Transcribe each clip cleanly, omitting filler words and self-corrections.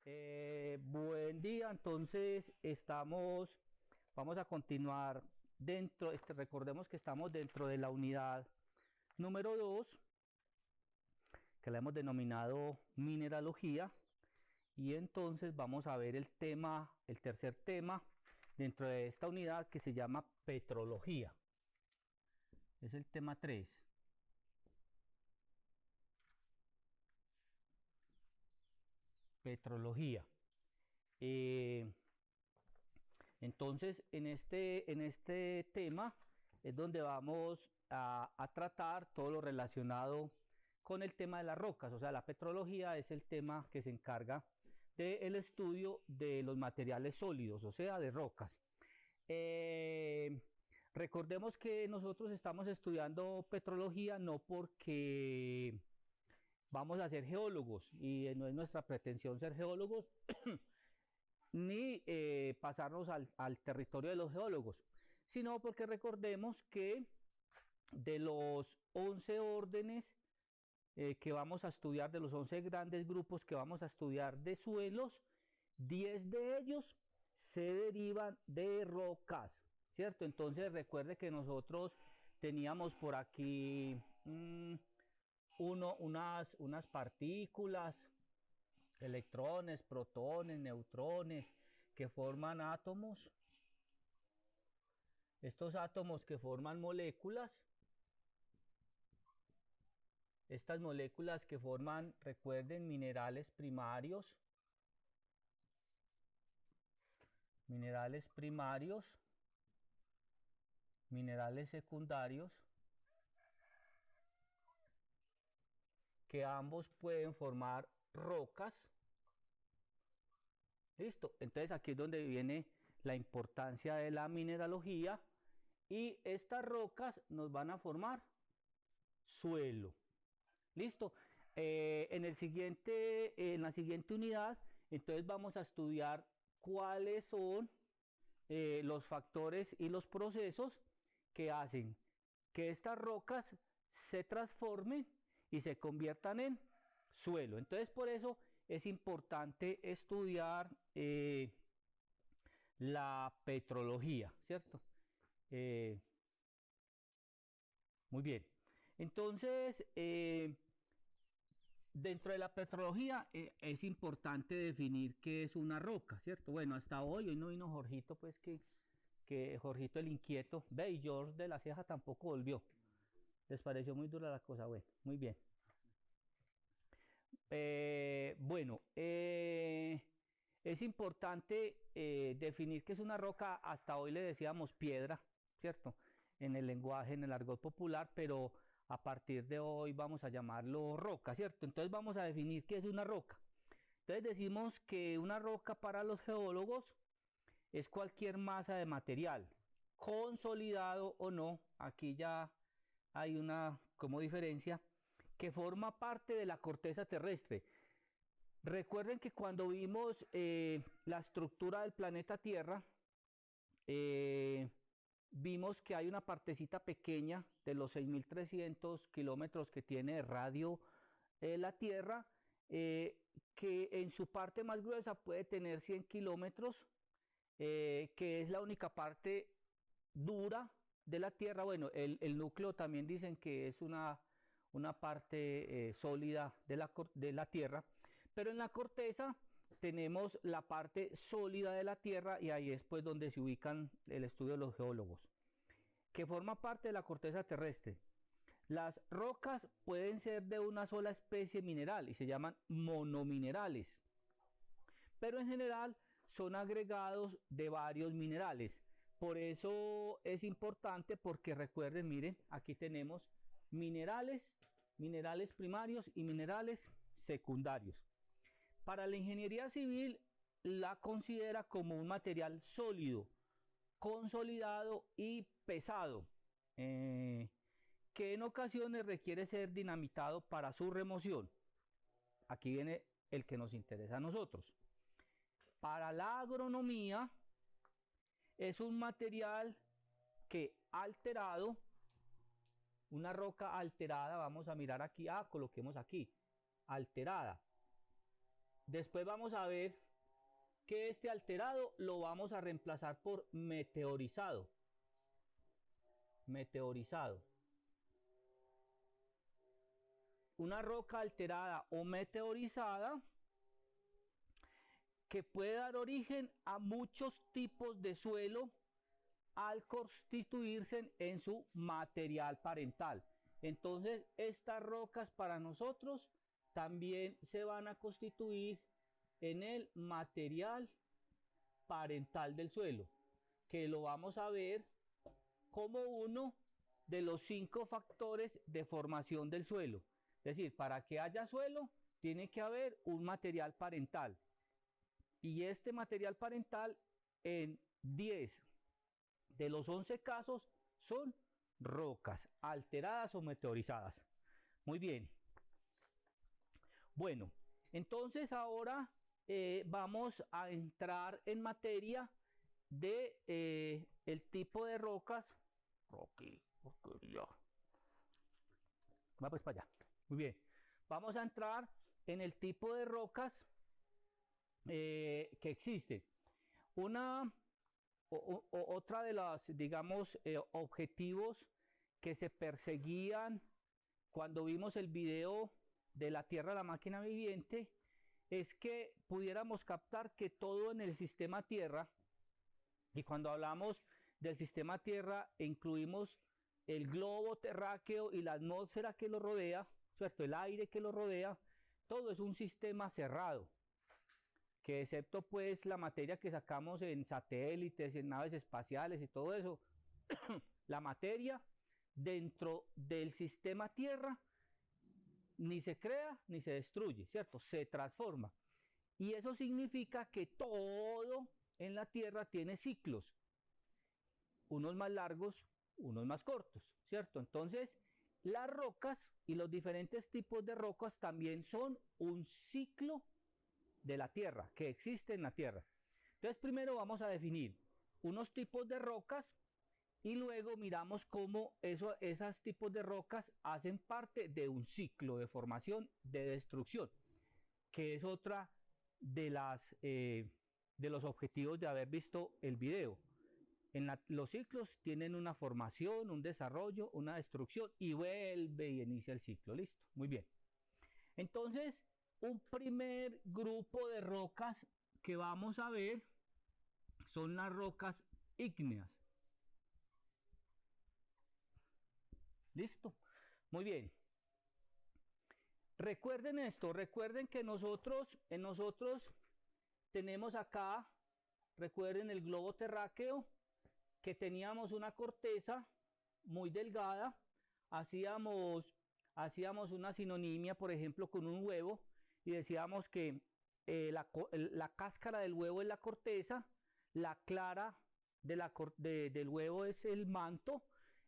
Buen día, entonces vamos a continuar recordemos que estamos dentro de la unidad número 2, que la hemos denominado mineralogía, y entonces vamos a ver el tercer tema dentro de esta unidad, que se llama petrología. Es el tema 3. Petrología. Entonces, en este tema es donde vamos a tratar todo lo relacionado con el tema de las rocas. O sea, la petrología es el tema que se encarga del estudio de los materiales sólidos, o sea, de rocas. Recordemos que nosotros estamos estudiando petrología no porque vamos a ser geólogos, y no es nuestra pretensión ser geólogos, ni pasarnos al territorio de los geólogos, sino porque recordemos que de los 11 órdenes que vamos a estudiar, de los 11 grandes grupos que vamos a estudiar de suelos, 10 de ellos se derivan de rocas, ¿cierto? Entonces recuerde que nosotros teníamos por aquí unas partículas, electrones, protones, neutrones, que forman átomos. Estos átomos que forman moléculas. Estas moléculas que forman, recuerden, minerales primarios. Minerales primarios. Minerales secundarios. Que ambos pueden formar rocas. Listo, entonces aquí es donde viene la importancia de la mineralogía, y estas rocas nos van a formar suelo. Listo, en la siguiente unidad entonces vamos a estudiar cuáles son los factores y los procesos que hacen que estas rocas se transformen y se conviertan en suelo. Entonces, por eso es importante estudiar la petrología, ¿cierto? Muy bien. Entonces, dentro de la petrología es importante definir qué es una roca, ¿cierto? Bueno, hasta hoy no vino Jorgito, pues que Jorgito el inquieto, ve, y George de la Ceja tampoco volvió. Les pareció muy dura la cosa, bueno, muy bien. Bueno, es importante definir qué es una roca. Hasta hoy le decíamos piedra, ¿cierto? En el lenguaje, en el argot popular, pero a partir de hoy vamos a llamarlo roca, ¿cierto? Entonces vamos a definir qué es una roca. Entonces decimos que una roca para los geólogos es cualquier masa de material, consolidado o no, aquí ya hay una como diferencia, que forma parte de la corteza terrestre. Recuerden que cuando vimos la estructura del planeta Tierra, vimos que hay una partecita pequeña de los 6.300 kilómetros que tiene de radio la Tierra, que en su parte más gruesa puede tener 100 kilómetros, que es la única parte dura de la Tierra. Bueno, el núcleo también dicen que es una parte sólida de la Tierra, pero en la corteza tenemos la parte sólida de la Tierra, y ahí es pues donde se ubican el estudio de los geólogos, que forma parte de la corteza terrestre. Las rocas pueden ser de una sola especie mineral y se llaman monominerales, pero en general son agregados de varios minerales. Por eso es importante, porque recuerden, miren, aquí tenemos minerales primarios y minerales secundarios. Para la ingeniería civil la considera como un material sólido, consolidado y pesado, que en ocasiones requiere ser dinamitado para su remoción. Aquí viene el que nos interesa a nosotros. Para la agronomía es un material que alterado, una roca alterada, vamos a mirar aquí, coloquemos aquí, alterada, Después vamos a ver que este alterado lo vamos a reemplazar por meteorizado. Meteorizado. Una roca alterada o meteorizada que puede dar origen a muchos tipos de suelo al constituirse en su material parental. Entonces, estas rocas para nosotros también se van a constituir en el material parental del suelo, que lo vamos a ver como uno de los 5 factores de formación del suelo. Es decir, para que haya suelo, tiene que haber un material parental. Y este material parental, en 10 de los 11 casos, son rocas alteradas o meteorizadas. Muy bien. Bueno, entonces ahora vamos a entrar en materia de el tipo de rocas. Va pues para allá. Muy bien. Vamos a entrar en el tipo de rocas que existen. Otra de las, digamos, objetivos que se perseguían cuando vimos el video de la Tierra, la máquina viviente, es que pudiéramos captar que todo en el sistema Tierra, y cuando hablamos del sistema Tierra incluimos el globo terráqueo y la atmósfera que lo rodea, ¿cierto? El aire que lo rodea, todo es un sistema cerrado, que excepto pues la materia que sacamos en satélites, en naves espaciales y todo eso, la materia dentro del sistema Tierra ni se crea ni se destruye, ¿cierto? Se transforma. Y eso significa que todo en la Tierra tiene ciclos, unos más largos, unos más cortos, ¿cierto? Entonces, las rocas y los diferentes tipos de rocas también son un ciclo de la Tierra, que existe en la Tierra. Entonces, primero vamos a definir unos tipos de rocas y luego miramos cómo esos tipos de rocas hacen parte de un ciclo de formación, de destrucción, que es otra de los objetivos de haber visto el video. Los ciclos tienen una formación, un desarrollo, una destrucción y vuelve y inicia el ciclo. Listo, muy bien. Entonces, un primer grupo de rocas que vamos a ver son las rocas ígneas. Listo, muy bien. Recuerden esto, recuerden que nosotros tenemos acá, recuerden el globo terráqueo, que teníamos una corteza muy delgada, hacíamos una sinonimia, por ejemplo, con un huevo, y decíamos que la cáscara del huevo es la corteza, la clara del huevo es el manto,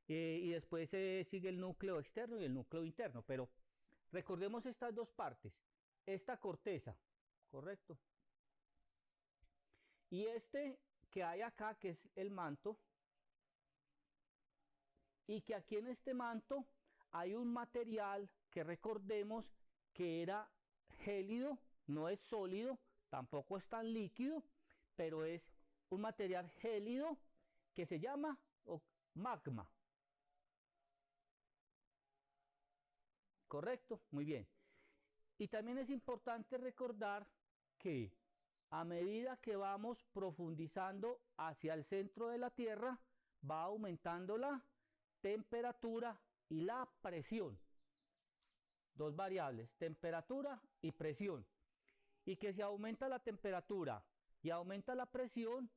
y después sigue el núcleo externo y el núcleo interno. Pero recordemos estas dos partes, esta corteza, ¿correcto? Y este que hay acá, que es el manto, y que aquí en este manto hay un material que recordemos que era gélido, no es sólido, tampoco es tan líquido, pero es un material gélido que se llama magma. ¿Correcto? Muy bien. Y también es importante recordar que a medida que vamos profundizando hacia el centro de la Tierra, va aumentando la temperatura y la presión. Dos variables, temperatura y presión. Y que si aumenta la temperatura y aumenta la presión,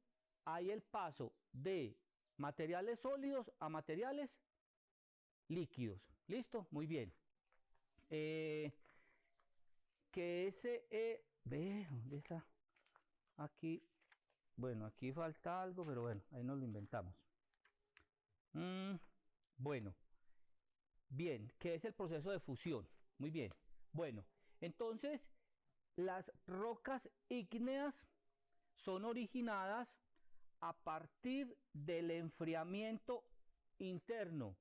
hay el paso de materiales sólidos a materiales líquidos. ¿Listo? Muy bien. Que ese ¿dónde está? Aquí, bueno, aquí falta algo, pero bueno, ahí nos lo inventamos. Bueno, bien, ¿qué es el proceso de fusión? Muy bien, bueno, entonces las rocas ígneas son originadas a partir del enfriamiento interno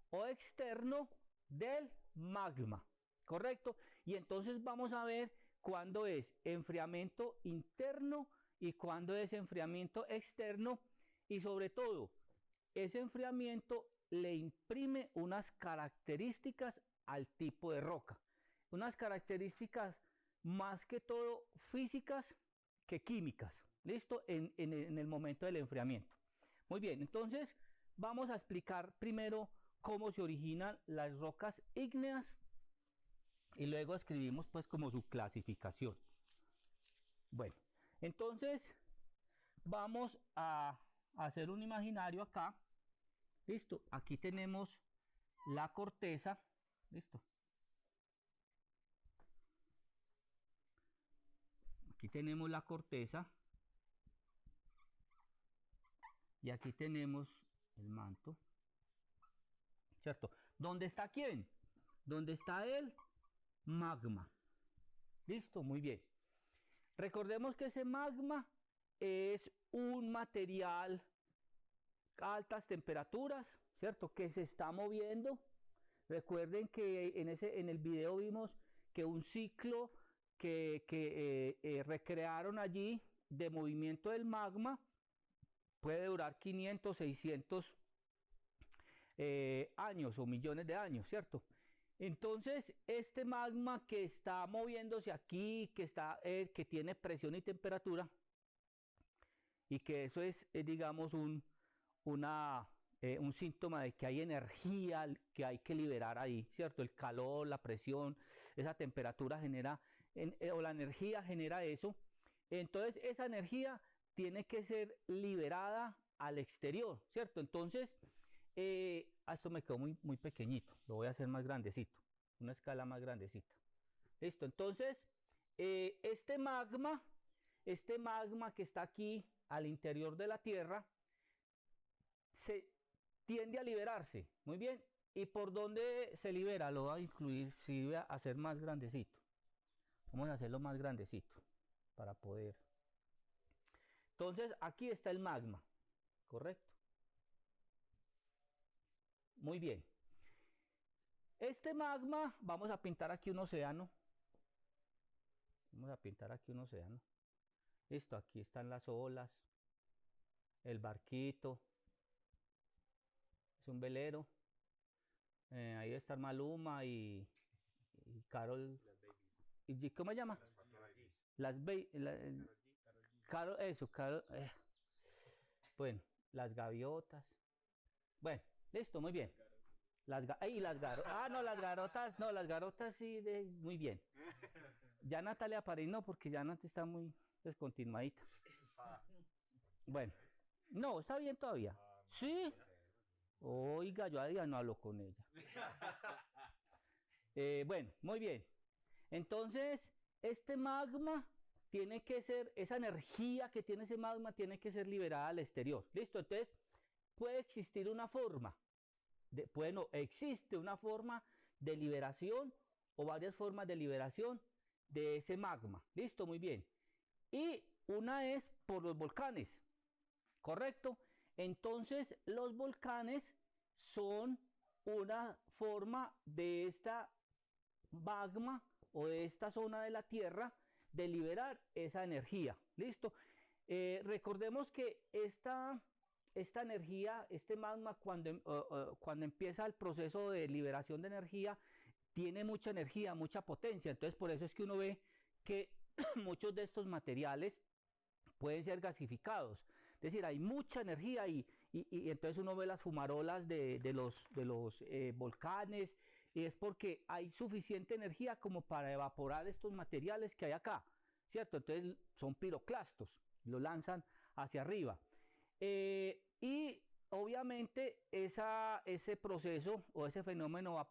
o externo del magma, ¿correcto? Y entonces vamos a ver cuándo es enfriamiento interno y cuándo es enfriamiento externo, y sobre todo, ese enfriamiento le imprime unas características al tipo de roca, unas características más que todo físicas que químicas, ¿listo? En el momento del enfriamiento. Muy bien, entonces vamos a explicar primero cómo se originan las rocas ígneas y luego escribimos pues como su clasificación. Bueno, entonces vamos a hacer un imaginario acá. Listo, aquí tenemos la corteza. Listo. Aquí tenemos la corteza. Y aquí tenemos el manto. ¿Cierto? ¿Dónde está quién? ¿Dónde está el magma? Listo, muy bien. Recordemos que ese magma es un material a altas temperaturas, ¿cierto? Que se está moviendo. Recuerden que en el video vimos que un ciclo que recrearon allí de movimiento del magma puede durar 500, 600 años o millones de años, ¿cierto? Entonces, este magma que está moviéndose aquí, que tiene presión y temperatura, y que eso es digamos, un síntoma de que hay energía que hay que liberar ahí, ¿cierto? El calor, la presión, esa temperatura genera, o la energía genera eso. Entonces, esa energía tiene que ser liberada al exterior, ¿cierto? Entonces, esto me quedó muy, muy pequeñito, lo voy a hacer más grandecito, una escala más grandecita. Listo, entonces, este magma que está aquí al interior de la Tierra, se tiende a liberarse, muy bien. ¿Y por dónde se libera? Lo voy a incluir, si voy a hacer más grandecito. Vamos a hacerlo más grandecito para poder. Entonces, aquí está el magma, ¿correcto? Muy bien. Este magma, vamos a pintar aquí un océano. Vamos a pintar aquí un océano. Listo, aquí están las olas, el barquito, es un velero. Ahí está Maluma y Carol. ¿Y cómo se llama? Las baby. Carol, eso, Carol. Bueno, las gaviotas. Bueno, listo, muy bien. Las garotas. Ah, no, las garotas, no, las garotas sí, muy bien. Ya Natalia París no, porque ya Natalia está muy descontinuadita. Bueno, no, está bien todavía. Sí. Oiga, yo a día no hablo con ella. Bueno, muy bien. Entonces, este magma tiene que ser, esa energía que tiene ese magma tiene que ser liberada al exterior. ¿Listo? Entonces, puede existir una forma, bueno, existe una forma de liberación o varias formas de liberación de ese magma. ¿Listo? Muy bien. Y una es por los volcanes, ¿correcto? Entonces, los volcanes son una forma de esta magma o de esta zona de la Tierra de liberar esa energía. ¿Listo? Recordemos que esta energía, este magma, cuando empieza el proceso de liberación de energía, tiene mucha energía, mucha potencia. Entonces, por eso es que uno ve que muchos de estos materiales pueden ser gasificados. Es decir, hay mucha energía y entonces uno ve las fumarolas de los volcanes, y es porque hay suficiente energía como para evaporar estos materiales que hay acá, ¿cierto? Entonces son piroclastos, lo lanzan hacia arriba. Y obviamente ese proceso o ese fenómeno va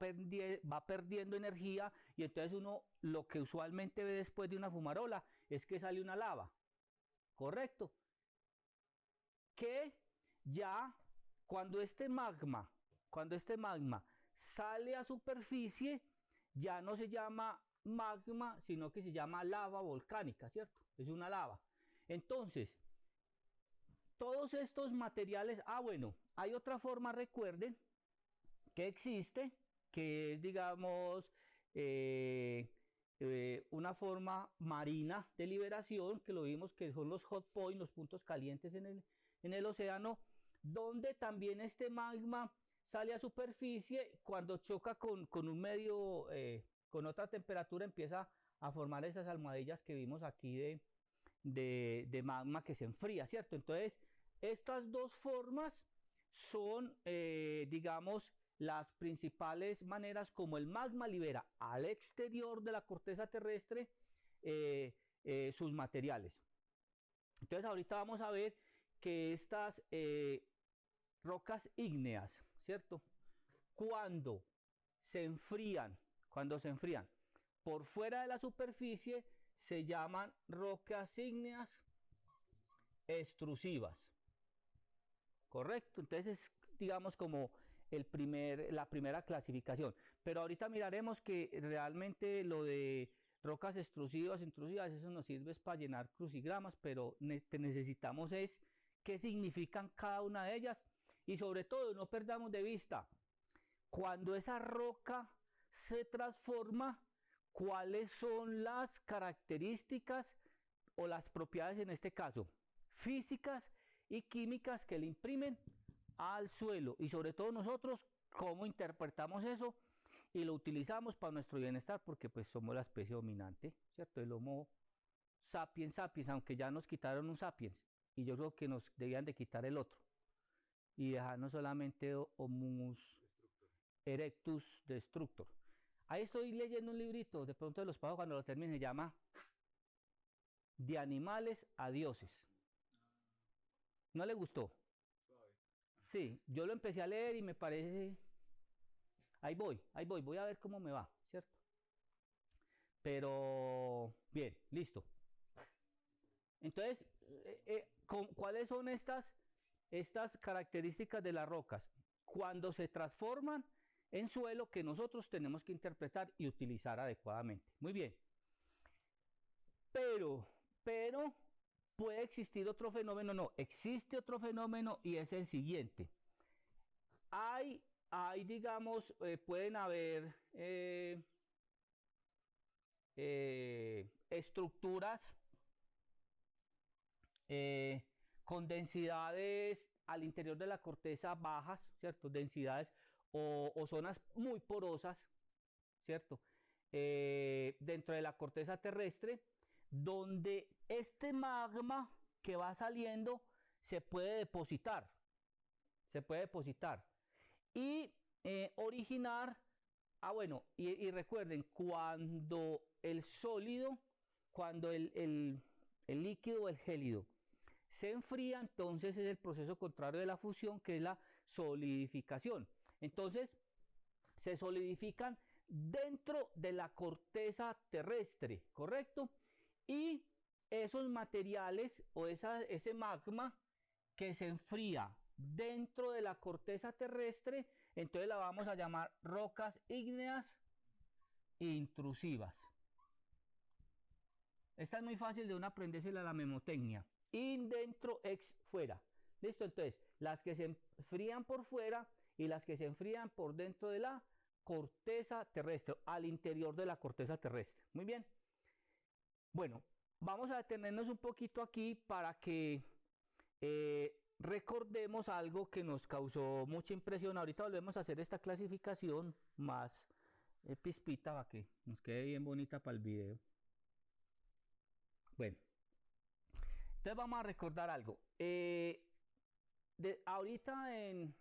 perdiendo energía, y entonces uno lo que usualmente ve después de una fumarola es que sale una lava, ¿correcto? Que ya cuando este magma sale a superficie, ya no se llama magma, sino que se llama lava volcánica, ¿cierto? Es una lava. Entonces, todos estos materiales, bueno, hay otra forma, recuerden, que existe, que es, digamos, una forma marina de liberación, que lo vimos que son los hot points, los puntos calientes en el océano, donde también este magma sale a superficie, cuando choca con un medio, con otra temperatura, empieza a formar esas almohadillas que vimos aquí de magma que se enfría, ¿cierto? Entonces, estas dos formas son, digamos, las principales maneras como el magma libera al exterior de la corteza terrestre sus materiales. Entonces, ahorita vamos a ver que estas rocas ígneas, ¿cierto? Cuando se enfrían por fuera de la superficie, se llaman rocas ígneas extrusivas. ¿Correcto? Entonces es, digamos, como la primera clasificación. Pero ahorita miraremos que realmente lo de rocas extrusivas, intrusivas, eso nos sirve para llenar crucigramas, pero necesitamos es qué significan cada una de ellas, y sobre todo no perdamos de vista cuando esa roca se transforma, cuáles son las características o las propiedades, en este caso físicas y químicas, que le imprimen al suelo, y sobre todo nosotros cómo interpretamos eso y lo utilizamos para nuestro bienestar, porque pues somos la especie dominante, ¿cierto? El Homo sapiens sapiens, aunque ya nos quitaron un sapiens, y yo creo que nos debían de quitar el otro y dejarnos solamente Homus erectus destructor. Ahí estoy leyendo un librito, de pronto de los pasos, cuando lo termine, se llama De animales a dioses. ¿No le gustó? Sí, yo lo empecé a leer y me parece, ahí voy a ver cómo me va, ¿cierto? Pero bien, listo. Entonces, ¿cuáles son estas características de las rocas? Cuando se transforman en suelo, que nosotros tenemos que interpretar y utilizar adecuadamente. Muy bien. Pero puede existir otro fenómeno. No, existe otro fenómeno, y es el siguiente. Hay digamos, pueden haber estructuras con densidades al interior de la corteza bajas, ¿cierto? Densidades o zonas muy porosas, ¿cierto? Dentro de la corteza terrestre, donde este magma que va saliendo se puede depositar y originar, y recuerden, cuando el sólido, cuando el líquido o el gélido se enfría, entonces es el proceso contrario de la fusión, que es la solidificación. Entonces se solidifican dentro de la corteza terrestre, ¿correcto? Y esos materiales o ese magma que se enfría dentro de la corteza terrestre, entonces la vamos a llamar rocas ígneas intrusivas. Esta es muy fácil de uno aprendérsela a la memotecnia. In dentro, ex fuera. ¿Listo? Entonces, las que se enfrían por fuera y las que se enfrían por dentro de la corteza terrestre, al interior de la corteza terrestre. Muy bien. Bueno, vamos a detenernos un poquito aquí para que recordemos algo que nos causó mucha impresión. Ahorita volvemos a hacer esta clasificación más pispita para que nos quede bien bonita para el video. Bueno, entonces vamos a recordar algo. Ahorita en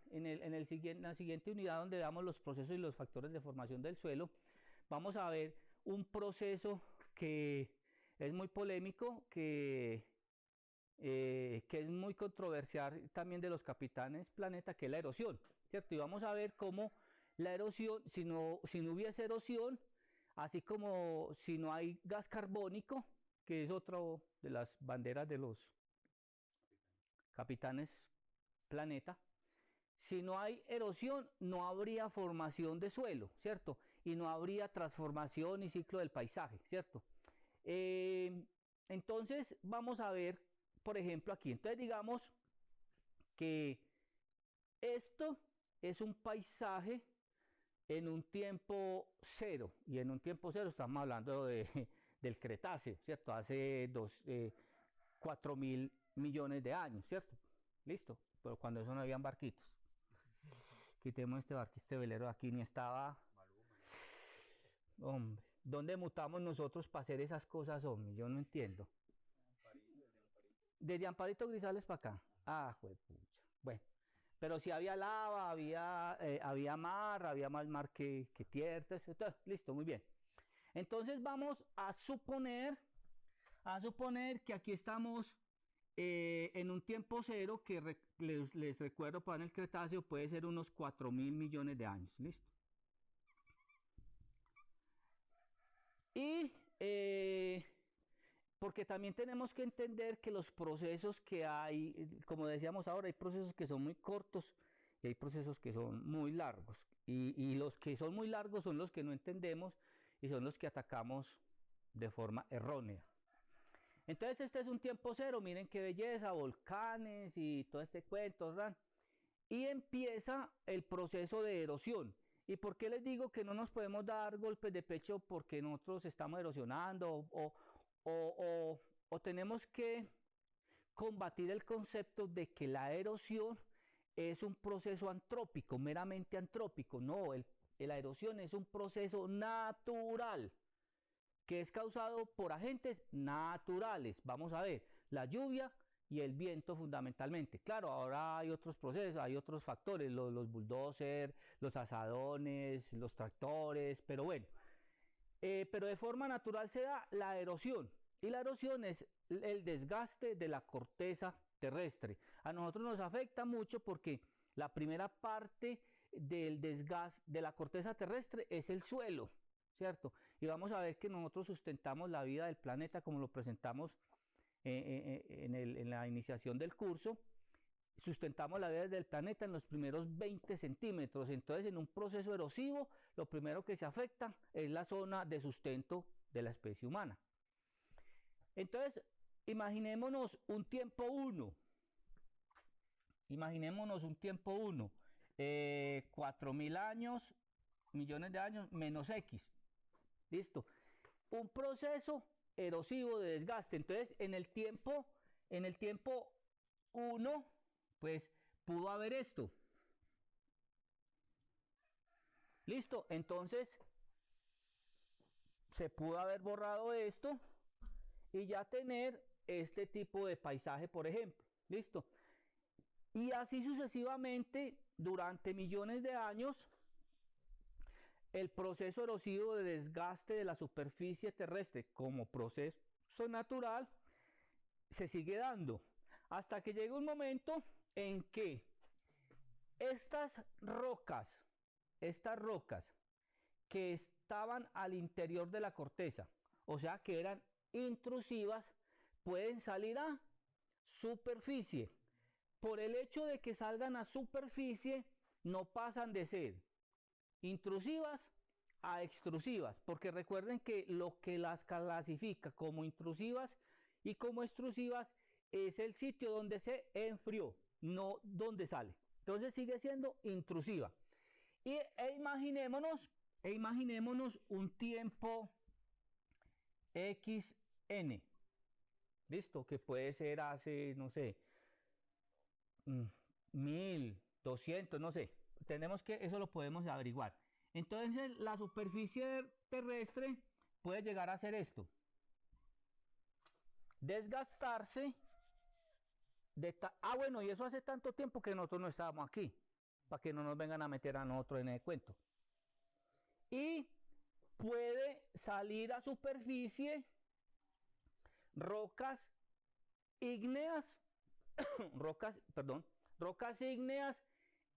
la siguiente unidad, donde veamos los procesos y los factores de formación del suelo, vamos a ver un proceso que es muy polémico, que es muy controversial también de los capitanes planeta, que es la erosión, ¿cierto? Y vamos a ver cómo la erosión, si no hubiese erosión, así como si no hay gas carbónico, que es otra de las banderas de los capitanes planeta, si no hay erosión, no habría formación de suelo, ¿cierto? Y no habría transformación y ciclo del paisaje, ¿cierto? Entonces vamos a ver, por ejemplo, aquí. Entonces digamos que esto es un paisaje en un tiempo cero, y en un tiempo cero estamos hablando del Cretáceo, ¿cierto? Hace 4.000 millones de años, ¿cierto? Listo, pero cuando eso no habían barquitos. Quitemos este barquito, este velero de aquí, ni estaba. Hombre, ¿dónde mutamos nosotros para hacer esas cosas, hombre? Yo no entiendo. Desde Amparito Grisales para acá. Ah, juepucha. Bueno, pero si había lava, había más mar que tierra, etc. Listo, muy bien. Entonces vamos a suponer que aquí estamos en un tiempo cero que les recuerdo para el Cretáceo puede ser unos 4.000 millones de años. Listo. Y porque también tenemos que entender que los procesos que hay, como decíamos ahora, hay procesos que son muy cortos y hay procesos que son muy largos. Y los que son muy largos son los que no entendemos y son los que atacamos de forma errónea. Entonces este es un tiempo cero, miren qué belleza, volcanes y todo este cuento, ¿verdad? Y empieza el proceso de erosión. ¿Y por qué les digo que no nos podemos dar golpes de pecho porque nosotros estamos erosionando o tenemos que combatir el concepto de que la erosión es un proceso antrópico, meramente antrópico? No, la erosión es un proceso natural que es causado por agentes naturales. Vamos a ver, la lluvia y el viento fundamentalmente. Claro, ahora hay otros procesos, hay otros factores, los bulldozers, los azadones, los tractores, pero bueno. Pero de forma natural se da la erosión. Y la erosión es el desgaste de la corteza terrestre. A nosotros nos afecta mucho porque la primera parte del desgaste de la corteza terrestre es el suelo, ¿cierto? Y vamos a ver que nosotros sustentamos la vida del planeta como lo presentamos en la iniciación del curso. Sustentamos la vida del planeta en los primeros 20 centímetros. Entonces, en un proceso erosivo, lo primero que se afecta es la zona de sustento de la especie humana. Entonces, imaginémonos un tiempo 1. Imaginémonos un tiempo 1. 4.000 años, millones de años, menos X. Listo. Un proceso erosivo de desgaste. Entonces, en el tiempo 1, pues pudo haber esto. Listo. Entonces, se pudo haber borrado esto y ya tener este tipo de paisaje, por ejemplo. Listo. Y así sucesivamente, durante millones de años, el proceso erosivo de desgaste de la superficie terrestre como proceso natural se sigue dando hasta que llega un momento en que estas rocas que estaban al interior de la corteza, o sea que eran intrusivas, pueden salir a superficie. Por el hecho de que salgan a superficie, no pasan de ser intrusivas a extrusivas, porque recuerden que lo que las clasifica como intrusivas y como extrusivas es el sitio donde se enfrió, no donde sale. Entonces sigue siendo intrusiva. Imaginémonos un tiempo xn, listo, que puede ser hace, no sé, 1.200, no sé. Eso lo podemos averiguar. Entonces la superficie terrestre puede llegar a hacer esto: desgastarse bueno, y eso hace tanto tiempo que nosotros no estábamos aquí, para que no nos vengan a meter a nosotros en el cuento. Y puede salir a superficie rocas ígneas rocas ígneas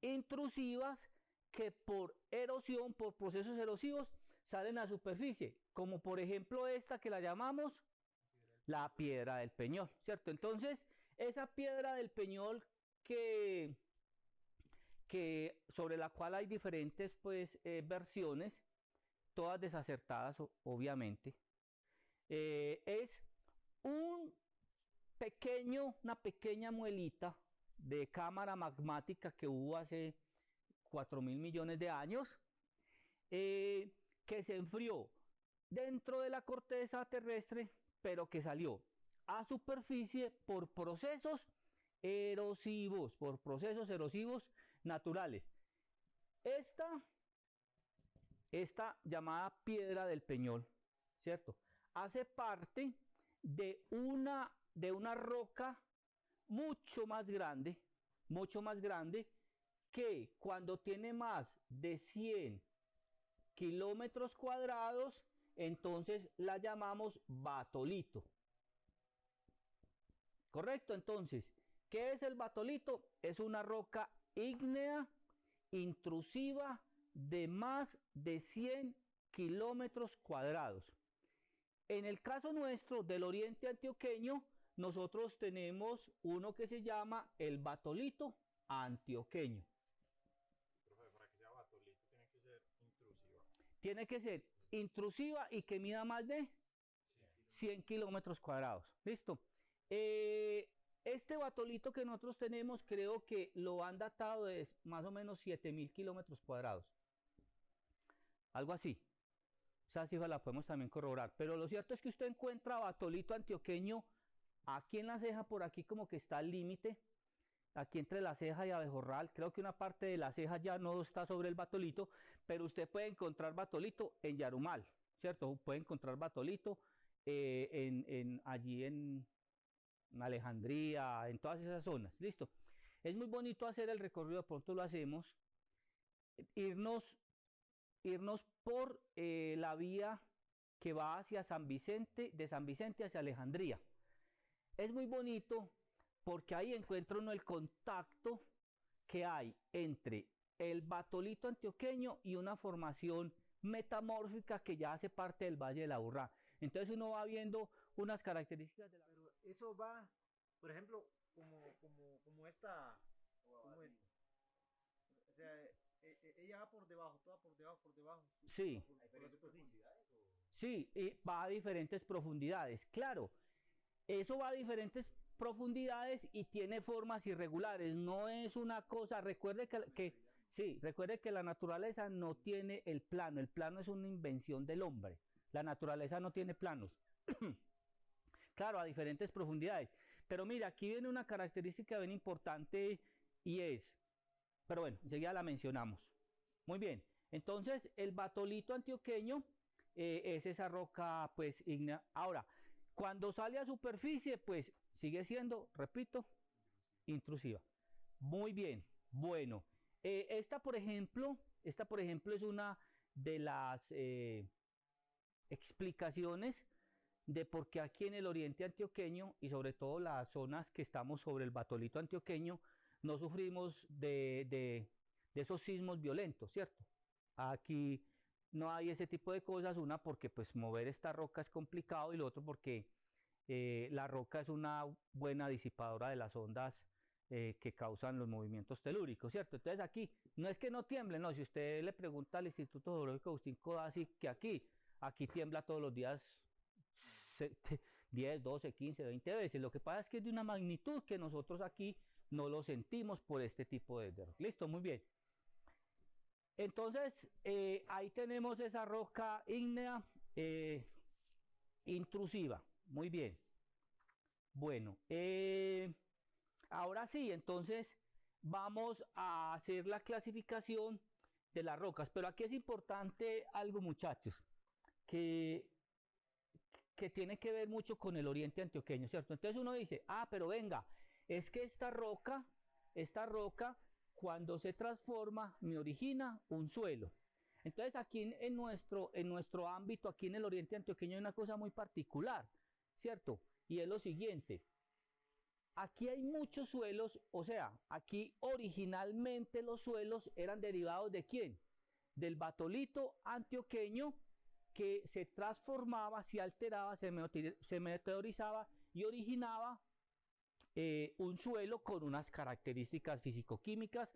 intrusivas que por erosión, por procesos erosivos, salen a superficie, como por ejemplo esta que la llamamos la piedra del Peñol, ¿cierto? Entonces, esa piedra del Peñol que sobre la cual hay diferentes versiones, todas desacertadas obviamente, es una pequeña muelita de cámara magmática que hubo hace 4.000 millones de años que se enfrió dentro de la corteza terrestre, pero que salió a superficie por procesos erosivos naturales. Esta llamada piedra del Peñol, ¿cierto? Hace parte de una roca mucho más grande, que cuando tiene más de 100 kilómetros cuadrados, entonces la llamamos batolito. ¿Correcto? Entonces, ¿qué es el batolito? Es una roca ígnea intrusiva de más de 100 kilómetros cuadrados. En el caso nuestro del oriente antioqueño, nosotros tenemos uno que se llama el batolito antioqueño. Profe, para que sea batolito tiene que ser intrusiva. Tiene que ser intrusiva y que mida más de 100 kilómetros cuadrados. ¿Listo? Este batolito que nosotros tenemos, creo que lo han datado de más o menos 7.000 kilómetros cuadrados. Algo así. Esa cifra la podemos también corroborar. Pero lo cierto es que usted encuentra batolito antioqueño aquí en la ceja, por aquí como que está al límite. Aquí entre la ceja y abejorral, creo que una parte de la ceja ya no está sobre el batolito, pero usted puede encontrar batolito en Yarumal, ¿cierto? Puede encontrar batolito allí en Alejandría, en todas esas zonas, ¿listo? Es muy bonito hacer el recorrido, de pronto lo hacemos, irnos por la vía que va hacia San Vicente, de San Vicente hacia Alejandría. Es muy bonito porque ahí encuentra uno el contacto que hay entre el batolito antioqueño y una formación metamórfica que ya hace parte del Valle de la Aburrá. Entonces uno va viendo unas características de la... Pero eso va, por ejemplo, como esta, como esta. O sea, ella va por debajo, toda por debajo. Sí. Sí, y va a diferentes profundidades, claro. Eso va a diferentes profundidades y tiene formas irregulares, no es una cosa, recuerde que la naturaleza no tiene el plano es una invención del hombre, la naturaleza no tiene planos. Claro, a diferentes profundidades, pero mira, aquí viene una característica bien importante y es, pero bueno, enseguida la mencionamos. Muy bien, entonces el batolito antioqueño es esa roca pues ígnea. Ahora, cuando sale a superficie, pues sigue siendo, repito, intrusiva. Muy bien, bueno. Esta, por ejemplo, es una de las explicaciones de por qué aquí en el oriente antioqueño y sobre todo las zonas que estamos sobre el batolito antioqueño no sufrimos de esos sismos violentos, ¿cierto? Aquí no hay ese tipo de cosas, una porque pues mover esta roca es complicado y lo otro porque la roca es una buena disipadora de las ondas que causan los movimientos telúricos, ¿cierto? Entonces aquí no es que no tiemble, no, si usted le pregunta al Instituto Geológico Agustín Codazzi que aquí tiembla todos los días 10, 12, 15, 20 veces, lo que pasa es que es de una magnitud que nosotros aquí no lo sentimos por este tipo de error. Listo, muy bien. Entonces, ahí tenemos esa roca ígnea intrusiva. Muy bien. Bueno, ahora sí, entonces vamos a hacer la clasificación de las rocas. Pero aquí es importante algo, muchachos, que tiene que ver mucho con el oriente antioqueño, ¿cierto? Entonces uno dice, pero venga, es que esta roca, cuando se transforma, me origina un suelo. Entonces aquí en nuestro ámbito, aquí en el oriente antioqueño hay una cosa muy particular, ¿cierto? Y es lo siguiente, aquí hay muchos suelos, o sea, aquí originalmente los suelos eran derivados ¿de quién? Del batolito antioqueño que se transformaba, se alteraba, se meteorizaba y originaba un suelo con unas características físico-químicas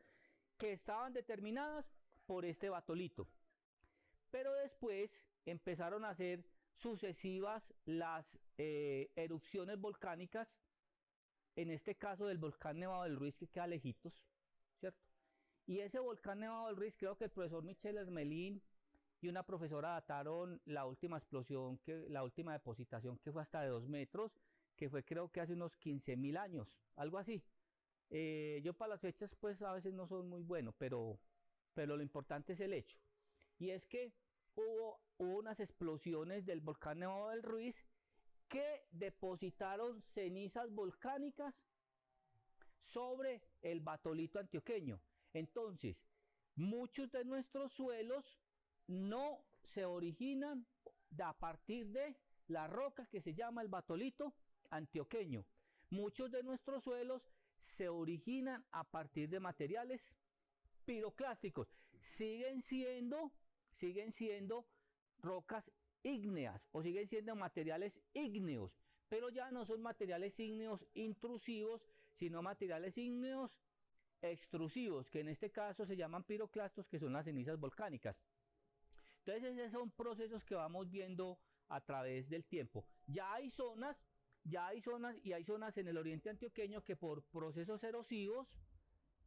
que estaban determinadas por este batolito. Pero después empezaron a ser sucesivas las erupciones volcánicas, en este caso del volcán Nevado del Ruiz que queda lejitos, ¿cierto? Y ese volcán Nevado del Ruiz, creo que el profesor Michel Hermelín y una profesora dataron la última explosión, la última depositación que fue hasta de 2 metros, que fue creo que hace unos 15.000 años, algo así. Yo para las fechas pues a veces no soy muy bueno, pero lo importante es el hecho. Y es que hubo unas explosiones del volcán Nevado del Ruiz que depositaron cenizas volcánicas sobre el batolito antioqueño. Entonces, muchos de nuestros suelos no se originan a partir de la roca que se llama el batolito antioqueño. Muchos de nuestros suelos se originan a partir de materiales piroclásticos. Siguen siendo rocas ígneas o siguen siendo materiales ígneos, pero ya no son materiales ígneos intrusivos, sino materiales ígneos extrusivos, que en este caso se llaman piroclastos, que son las cenizas volcánicas. Entonces esos son procesos que vamos viendo a través del tiempo. Ya hay zonas en el oriente antioqueño que por procesos erosivos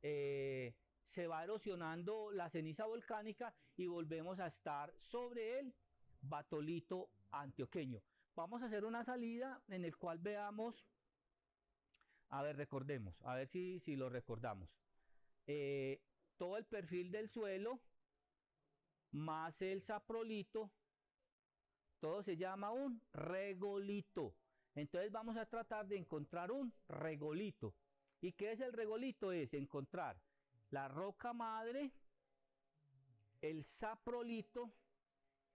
se va erosionando la ceniza volcánica y volvemos a estar sobre el batolito antioqueño. Vamos a hacer una salida en el cual veamos, a ver, recordemos, a ver si lo recordamos. Todo el perfil del suelo más el saprolito, todo se llama un regolito. Entonces vamos a tratar de encontrar un regolito. ¿Y qué es el regolito? Es encontrar la roca madre, el saprolito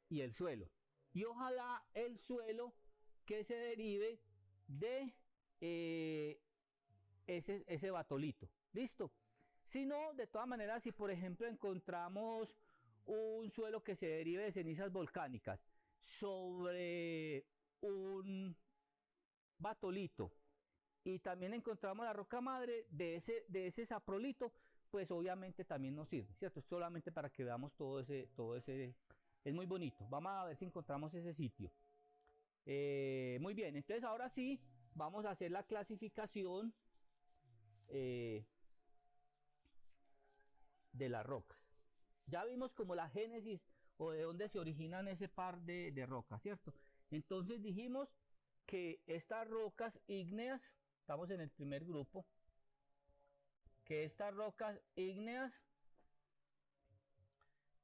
y el suelo. Y ojalá el suelo que se derive de ese batolito. ¿Listo? Si no, de todas maneras, si por ejemplo encontramos un suelo que se derive de cenizas volcánicas sobre un batolito y también encontramos la roca madre de ese saprolito, pues obviamente también nos sirve, ¿cierto? Solamente para que veamos todo ese, es muy bonito. Vamos a ver si encontramos ese sitio. Muy bien, entonces ahora sí vamos a hacer la clasificación de las rocas. Ya vimos como la génesis o de dónde se originan ese par de rocas, ¿cierto? Entonces dijimos que estas rocas ígneas, estamos en el primer grupo, que estas rocas ígneas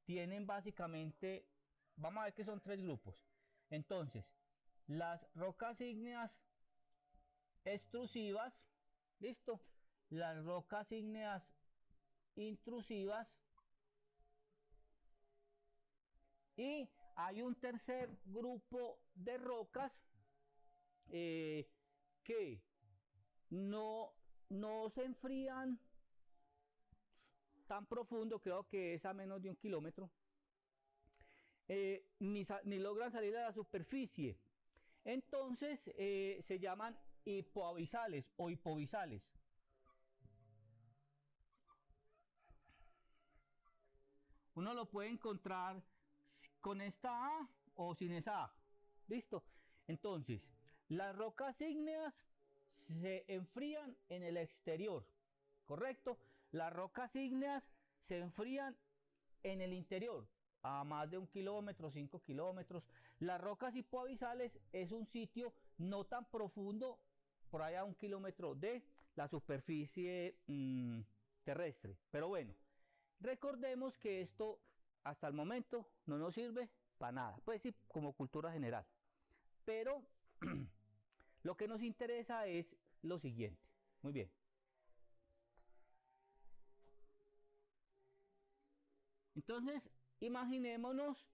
tienen básicamente, vamos a ver que son 3 grupos. Entonces, las rocas ígneas extrusivas, ¿listo? Las rocas ígneas intrusivas, y hay un tercer grupo de rocas que no se enfrían tan profundo, creo que es a menos de 1 kilómetro, ni logran salir a la superficie. Entonces se llaman hipoabisales o hipoabisales. Uno lo puede encontrar con esta A o sin esa A. ¿Listo? Entonces, las rocas ígneas se enfrían en el exterior, ¿correcto? Las rocas ígneas se enfrían en el interior, a más de 1 kilómetro, 5 kilómetros. Las rocas hipoabisales es un sitio no tan profundo, por allá a 1 kilómetro de la superficie terrestre. Pero bueno, recordemos que esto hasta el momento no nos sirve para nada, pues sí, como cultura general. Pero lo que nos interesa es lo siguiente. Muy bien. Entonces, imaginémonos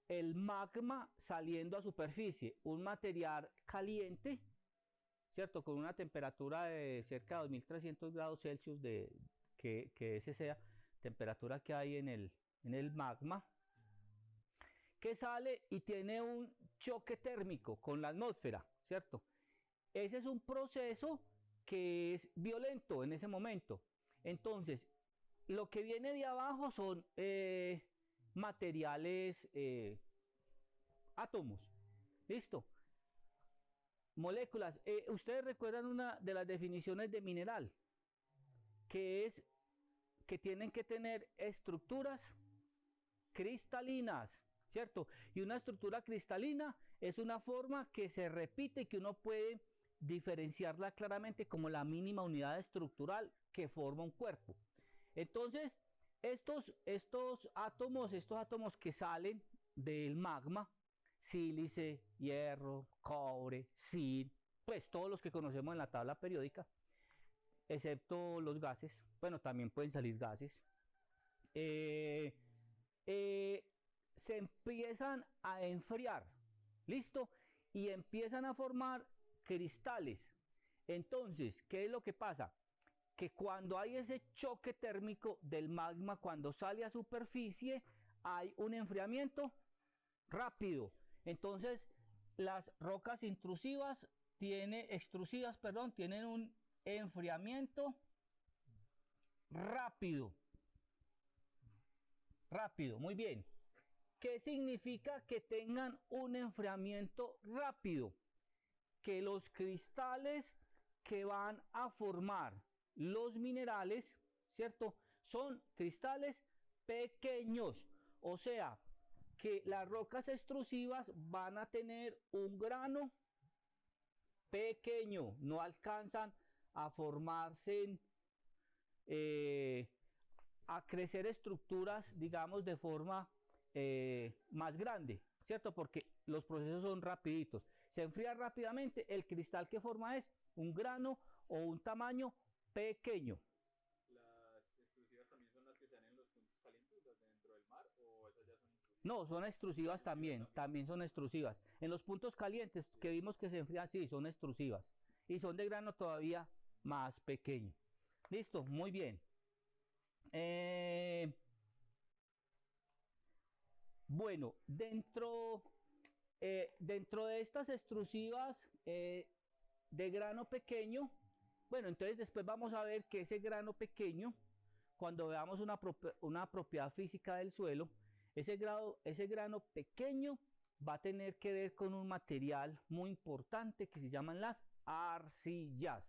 el magma saliendo a superficie, un material caliente, ¿cierto? Con una temperatura de cerca de 2300 grados Celsius, que ese sea temperatura que hay en el magma, que sale y tiene un choque térmico con la atmósfera, ¿cierto? Ese es un proceso que es violento en ese momento. Entonces, lo que viene de abajo son materiales, átomos, ¿listo? Moléculas. Ustedes recuerdan una de las definiciones de mineral, que es que tienen que tener estructuras cristalinas, ¿cierto? Y una estructura cristalina es una forma que se repite y que uno puede diferenciarla claramente como la mínima unidad estructural que forma un cuerpo. Entonces, estos átomos que salen del magma, sílice, hierro, cobre, zinc, pues todos los que conocemos en la tabla periódica, excepto los gases, bueno, también pueden salir gases, se empiezan a enfriar, ¿listo? Y empiezan a formar cristales. Entonces, ¿qué es lo que pasa? Que cuando hay ese choque térmico del magma, cuando sale a superficie, hay un enfriamiento rápido. Entonces, las rocas extrusivas, tienen un enfriamiento rápido. Rápido, muy bien. ¿Qué significa que tengan un enfriamiento rápido? Que los cristales que van a formar los minerales, ¿cierto? Son cristales pequeños. O sea, que las rocas extrusivas van a tener un grano pequeño, no alcanzan a formarse, a crecer estructuras, digamos, de forma más grande, ¿cierto? Porque los procesos son rapiditos. Se enfría rápidamente, el cristal que forma es un grano o un tamaño pequeño. ¿Las extrusivas también son las que se dan en los puntos calientes, las de dentro del mar, o esas ya son intrusivas? No, son extrusivas también son extrusivas. En los puntos calientes que vimos que se enfrían, sí, son extrusivas. Y son de grano todavía más pequeño. Listo, muy bien. Bueno, dentro de estas extrusivas de grano pequeño, bueno, entonces después vamos a ver que ese grano pequeño, cuando veamos una propiedad física del suelo, ese grano pequeño va a tener que ver con un material muy importante que se llaman las arcillas.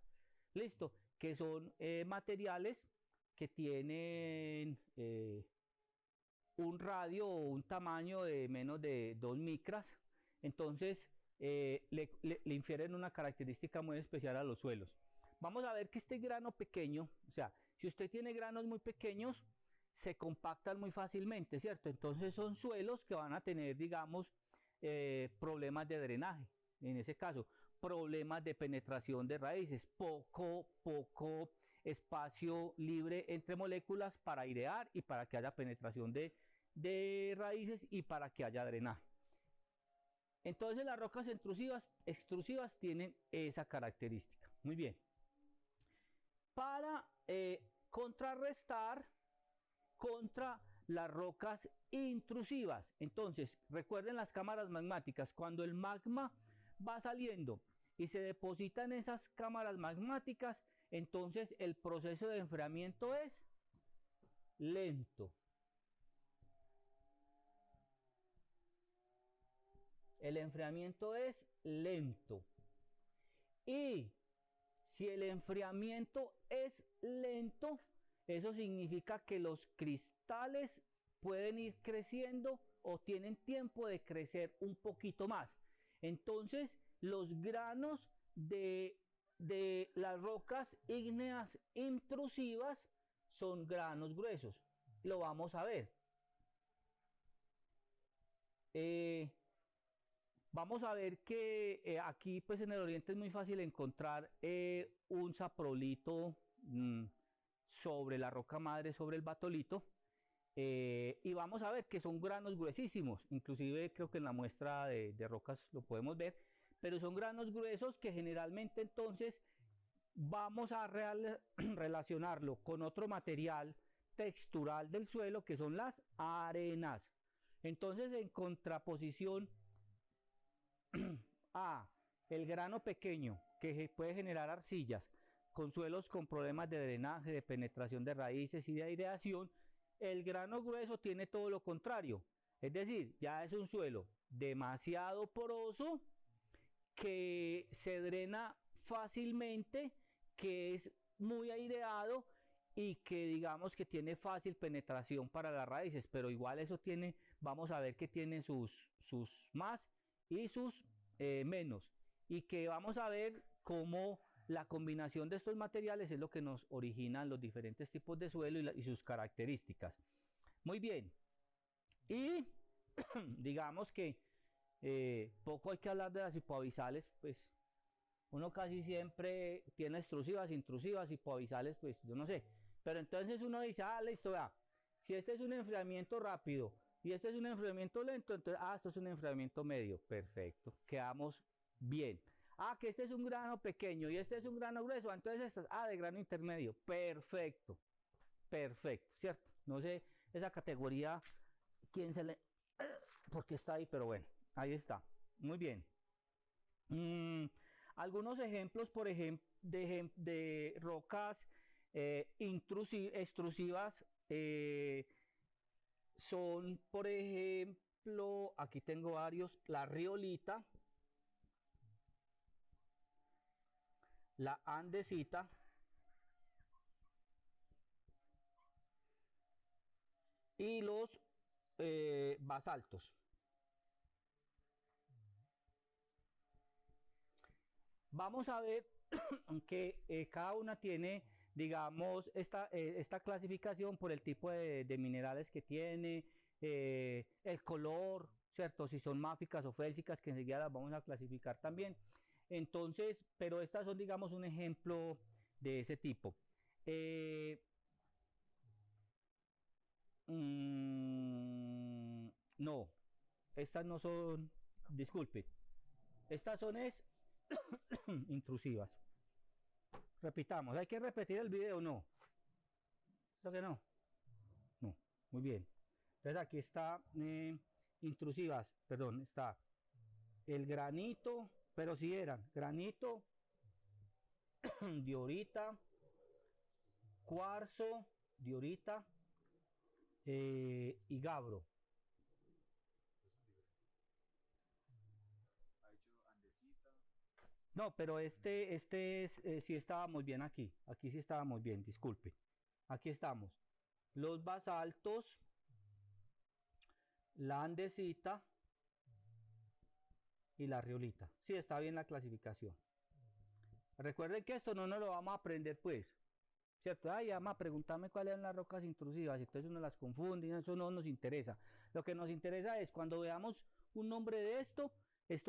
Listo, que son materiales que tienen un radio o un tamaño de menos de 2 micras. Entonces le infieren una característica muy especial a los suelos. Vamos a ver que este grano pequeño, o sea, si usted tiene granos muy pequeños, se compactan muy fácilmente, ¿cierto? Entonces son suelos que van a tener, digamos, problemas de drenaje, en ese caso, problemas de penetración de raíces, poco espacio libre entre moléculas para airear y para que haya penetración de raíces y para que haya drenaje. Entonces las rocas extrusivas tienen esa característica. Muy bien. Para contrarrestar contra las rocas intrusivas. Entonces, recuerden las cámaras magmáticas. Cuando el magma va saliendo y se deposita en esas cámaras magmáticas, entonces el proceso de enfriamiento es lento. El enfriamiento es lento. Y si el enfriamiento es lento, eso significa que los cristales pueden ir creciendo o tienen tiempo de crecer un poquito más. Entonces, los granos de las rocas ígneas intrusivas son granos gruesos. Lo vamos a ver. Vamos a ver que aquí pues en el oriente es muy fácil encontrar un saprolito sobre la roca madre, sobre el batolito, y vamos a ver que son granos gruesísimos. Inclusive creo que en la muestra de rocas lo podemos ver, pero son granos gruesos que generalmente entonces vamos a relacionarlo con otro material textural del suelo que son las arenas. Entonces, en contraposición a el grano pequeño que puede generar arcillas con suelos con problemas de drenaje, de penetración de raíces y de aireación, el grano grueso tiene todo lo contrario. Es decir, ya es un suelo demasiado poroso, que se drena fácilmente, que es muy aireado y que digamos que tiene fácil penetración para las raíces, pero igual eso tiene, vamos a ver que tiene sus más y sus menos, y que vamos a ver cómo la combinación de estos materiales es lo que nos originan los diferentes tipos de suelo y sus características. Muy bien, y digamos que poco hay que hablar de las hipoabisales, pues uno casi siempre tiene extrusivas, intrusivas, hipoabisales, pues yo no sé. Pero entonces uno dice, listo, vea, si este es un enfriamiento rápido y este es un enfriamiento lento, entonces, esto es un enfriamiento medio, perfecto, quedamos bien. Que este es un grano pequeño y este es un grano grueso, entonces esto es, de grano intermedio, perfecto, perfecto, ¿cierto? No sé esa categoría, quién se le... porque está ahí, pero bueno, ahí está, muy bien. Algunos ejemplos, por ejemplo, de rocas extrusivas son, por ejemplo, aquí tengo varios, la riolita, la andesita, y los basaltos. Vamos a ver que cada una tiene, digamos, esta clasificación por el tipo de minerales que tiene, el color, ¿cierto? Si son máficas o félsicas, que enseguida las vamos a clasificar también. Entonces, pero estas son, digamos, un ejemplo de ese tipo. No, estas no son, disculpe, estas son intrusivas. Repitamos, ¿hay que repetir el video? No. ¿Eso que no? No, muy bien. Entonces aquí está intrusivas, perdón, está el granito, pero si eran granito, diorita, cuarzo, diorita y gabro. No, pero este es, sí estábamos bien aquí sí estábamos bien, disculpe. Aquí estamos. Los basaltos, la andesita y la riolita. Sí, está bien la clasificación. Recuerden que esto no nos lo vamos a aprender, pues. ¿Cierto? Vamos a preguntarme cuáles son las rocas intrusivas, entonces uno las confunde y eso no nos interesa. Lo que nos interesa es cuando veamos un nombre de esto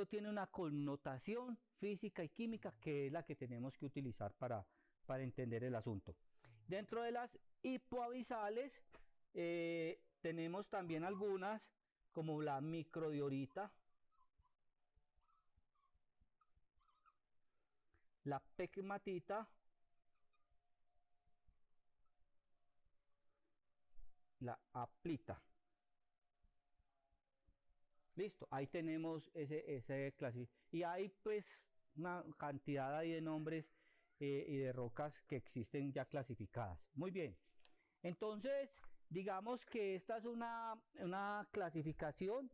tiene una connotación física y química que es la que tenemos que utilizar para entender el asunto. Dentro de las hipoabisales tenemos también algunas como la microdiorita, la pegmatita, la aplita. Listo, ahí tenemos ese clase. Y hay pues una cantidad ahí de nombres y de rocas que existen ya clasificadas. Muy bien. Entonces, digamos que esta es una clasificación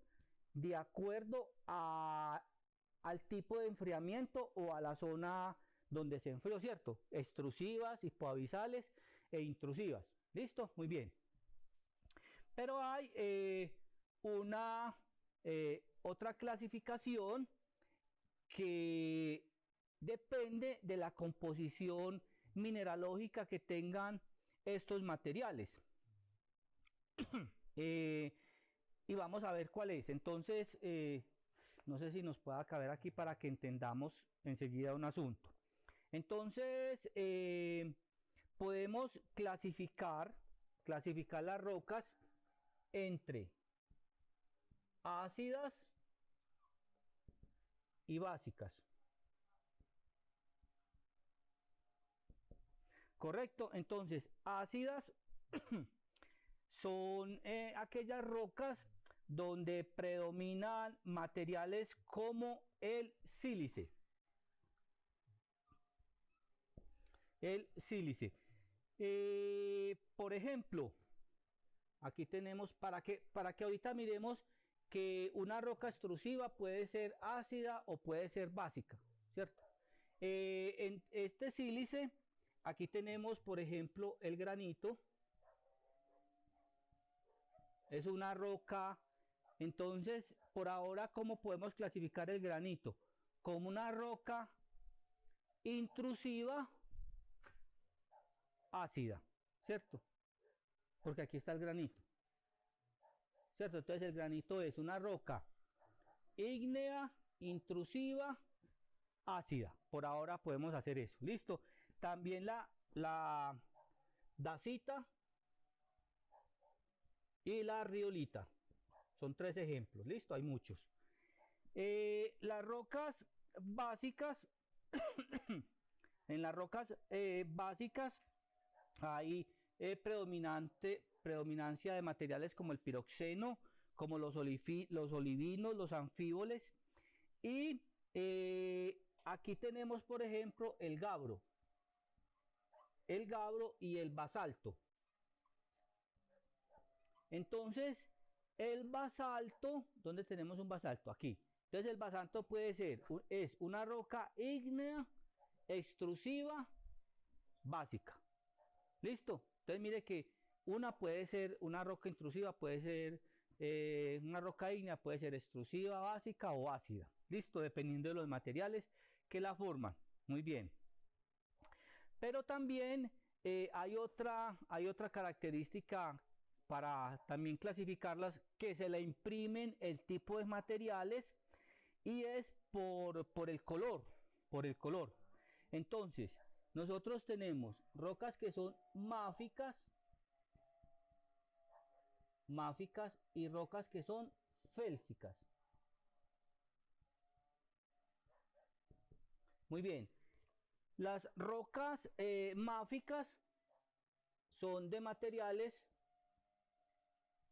de acuerdo al tipo de enfriamiento o a la zona donde se enfrió, ¿cierto? Extrusivas, hipoabisales e intrusivas. ¿Listo? Muy bien. Pero hay otra clasificación que depende de la composición mineralógica que tengan estos materiales. Y vamos a ver cuál es. Entonces, no sé si nos pueda caber aquí para que entendamos enseguida un asunto. Entonces, podemos clasificar las rocas entre ácidas y básicas. Correcto, entonces ácidas son aquellas rocas donde predominan materiales como el sílice. Por ejemplo, aquí tenemos para que ahorita miremos que una roca extrusiva puede ser ácida o puede ser básica, ¿cierto? En este sílice aquí tenemos, por ejemplo, el granito. Es una roca. Entonces, por ahora, ¿cómo podemos clasificar el granito? Como una roca intrusiva ácida, ¿cierto? Porque aquí está el granito, ¿cierto? Entonces el granito es una roca ígnea, intrusiva, ácida. Por ahora podemos hacer eso, ¿listo? También la dacita y la riolita. Son 3 ejemplos, ¿listo? Hay muchos. Las rocas básicas, en las rocas básicas hay predominancia de materiales como el piroxeno, como los olivinos, los anfíboles. Y aquí tenemos, por ejemplo, el gabro y el basalto. Entonces, el basalto, ¿dónde tenemos un basalto? Aquí. Entonces, el basalto puede ser, es una roca ígnea, extrusiva, básica. ¿Listo? Entonces, mire que una puede ser una roca intrusiva, puede ser una roca ígnea, puede ser extrusiva, básica o ácida. ¿Listo? Dependiendo de los materiales que la forman. Muy bien. Pero también hay otra característica para también clasificarlas, que se le imprimen el tipo de materiales, y es por el color, Entonces, nosotros tenemos rocas que son máficas y rocas que son félsicas. Muy bien. Las rocas máficas son de materiales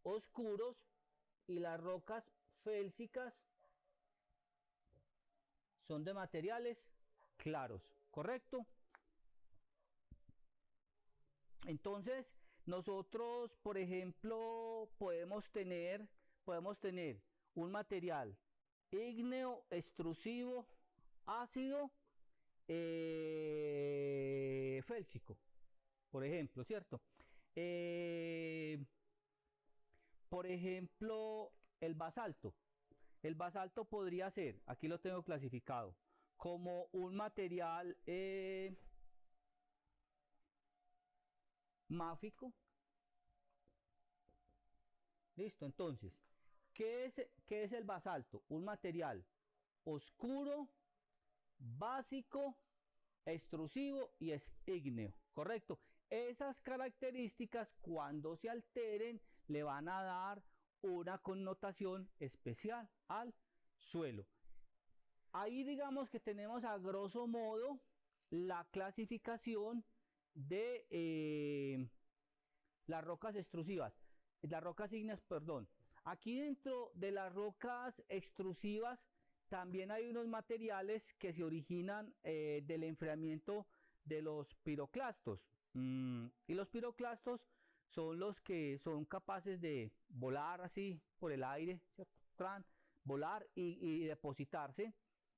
oscuros y las rocas félsicas son de materiales claros, ¿correcto? Entonces, nosotros, por ejemplo, podemos tener un material ígneo, extrusivo, ácido, félsico, por ejemplo, ¿cierto? Por ejemplo, el basalto. El basalto podría ser, aquí lo tengo clasificado, como un material máfico. Listo, entonces, ¿qué es el basalto? Un material oscuro, básico, extrusivo y es ígneo, ¿correcto? Esas características, cuando se alteren, le van a dar una connotación especial al suelo. Ahí digamos que tenemos a grosso modo la clasificación de las rocas extrusivas, las rocas ígneas, perdón. Aquí dentro de las rocas extrusivas también hay unos materiales que se originan del enfriamiento de los piroclastos. Y los piroclastos son los que son capaces de volar así por el aire, ¿cierto? Volar y depositarse,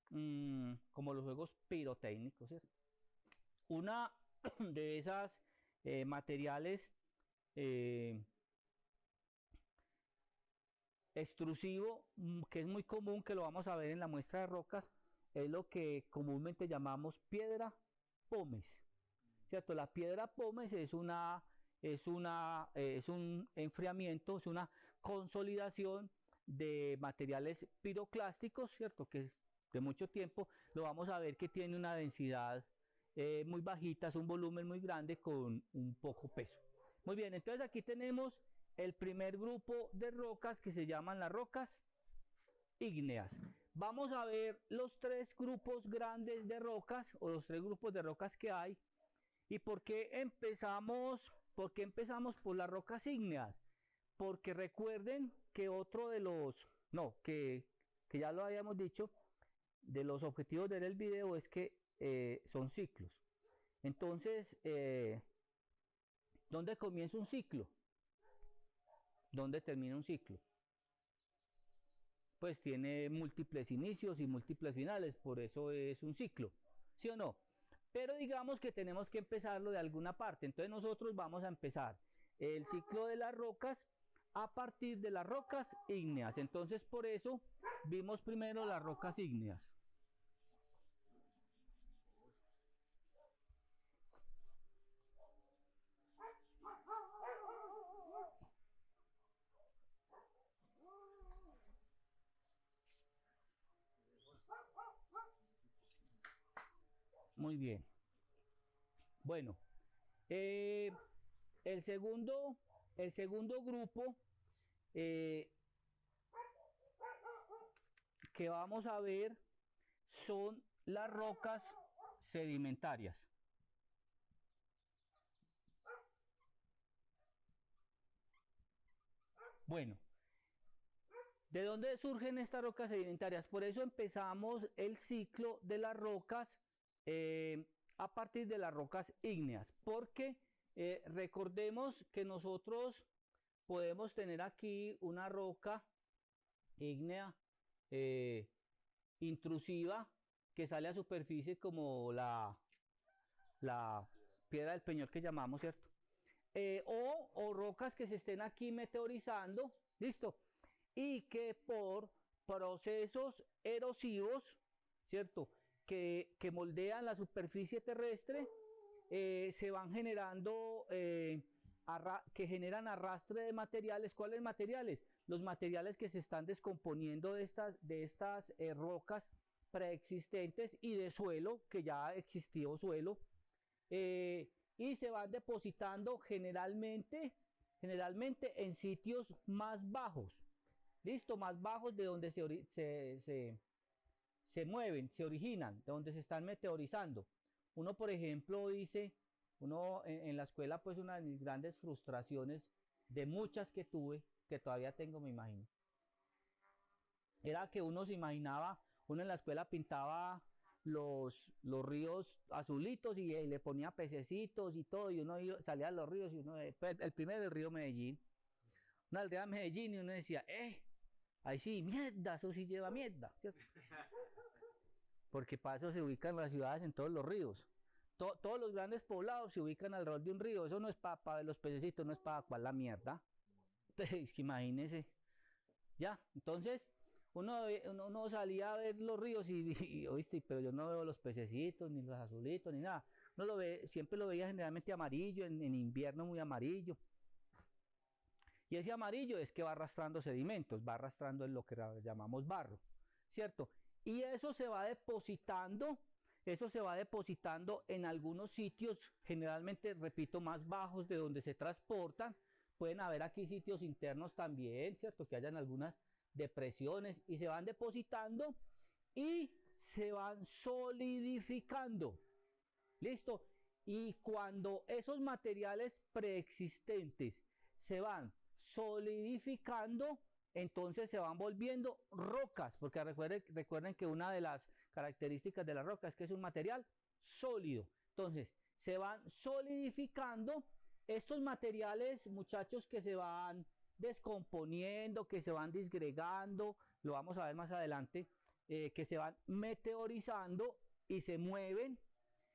como los juegos pirotécnicos, ¿cierto? Una de esas materiales extrusivo, que es muy común, que lo vamos a ver en la muestra de rocas, es lo que comúnmente llamamos piedra pómez, ¿cierto? La piedra pómez es un enfriamiento, es una consolidación de materiales piroclásticos, ¿cierto? Que de mucho tiempo lo vamos a ver que tiene una densidad muy bajita, es un volumen muy grande con un poco peso. Muy bien, entonces aquí tenemos el primer grupo de rocas, que se llaman las rocas ígneas. Vamos a ver los 3 grupos grandes de rocas, o los 3 grupos de rocas que hay. ¿Y por qué empezamos por las rocas ígneas? Porque recuerden que otro de los, que ya lo habíamos dicho, de los objetivos del video es que son ciclos. Entonces, ¿dónde comienza un ciclo? ¿Dónde termina un ciclo? Pues tiene múltiples inicios y múltiples finales, por eso es un ciclo, ¿sí o no? pero digamos que tenemos que empezarlo de alguna parte. Entonces nosotros vamos a empezar el ciclo de las rocas a partir de las rocas ígneas. Entonces por eso vimos primero las rocas ígneas. Muy bien. Bueno, el segundo grupo que vamos a ver son las rocas sedimentarias. Bueno, ¿de dónde surgen estas rocas sedimentarias? Por eso empezamos el ciclo de las rocas a partir de las rocas ígneas, porque recordemos que nosotros podemos tener aquí una roca ígnea intrusiva que sale a superficie como la piedra del Peñol que llamamos, ¿cierto? O rocas que se estén aquí meteorizando, ¿listo? Y que por procesos erosivos, ¿cierto? Que moldean la superficie terrestre, se van generando, que generan arrastre de materiales. ¿Cuáles materiales? Los materiales que se están descomponiendo de estas rocas preexistentes y de suelo, que ya existió suelo, y se van depositando generalmente en sitios más bajos, ¿listo? Más bajos de donde se mueven, se originan, de donde se están meteorizando. Uno, por ejemplo, dice, en la escuela, pues una de mis grandes frustraciones, de muchas que tuve, que todavía tengo, me imagino, era que uno se imaginaba, uno en la escuela pintaba los ríos azulitos y le ponía pececitos y todo, y uno salía a los ríos, y el primer del río Medellín, una aldea de Medellín, y uno decía, ahí sí, mierda, eso sí lleva mierda, ¿cierto? Porque para eso se ubican las ciudades en todos los ríos. Todos los grandes poblados se ubican alrededor de un río. Eso no es para los pececitos, no es para cuál la mierda. Imagínense. Ya, entonces uno salía a ver los ríos y oíste, pero yo no veo los pececitos, ni los azulitos, ni nada. Siempre lo veía generalmente amarillo, en invierno muy amarillo. Y ese amarillo es que va arrastrando sedimentos, va arrastrando en lo que llamamos barro, ¿cierto? Y eso se va depositando en algunos sitios, generalmente, repito, más bajos de donde se transportan. Pueden haber aquí sitios internos también, ¿cierto? Que hayan algunas depresiones y se van depositando y se van solidificando. ¿Listo? Y cuando esos materiales preexistentes se van solidificando, entonces se van volviendo rocas, porque recuerden que una de las características de la roca es que es un material sólido. Entonces se van solidificando estos materiales, muchachos, que se van descomponiendo, que se van disgregando, lo vamos a ver más adelante, que se van meteorizando y se mueven.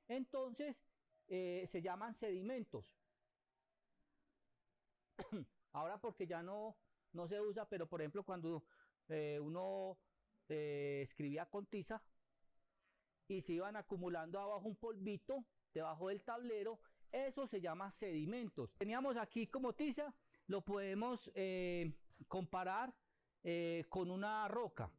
Entonces se llaman sedimentos. Ahora, porque ya no se usa, pero por ejemplo cuando uno escribía con tiza y se iban acumulando abajo un polvito debajo del tablero, eso se llama sedimentos. Teníamos aquí como tiza, lo podemos comparar con una roca,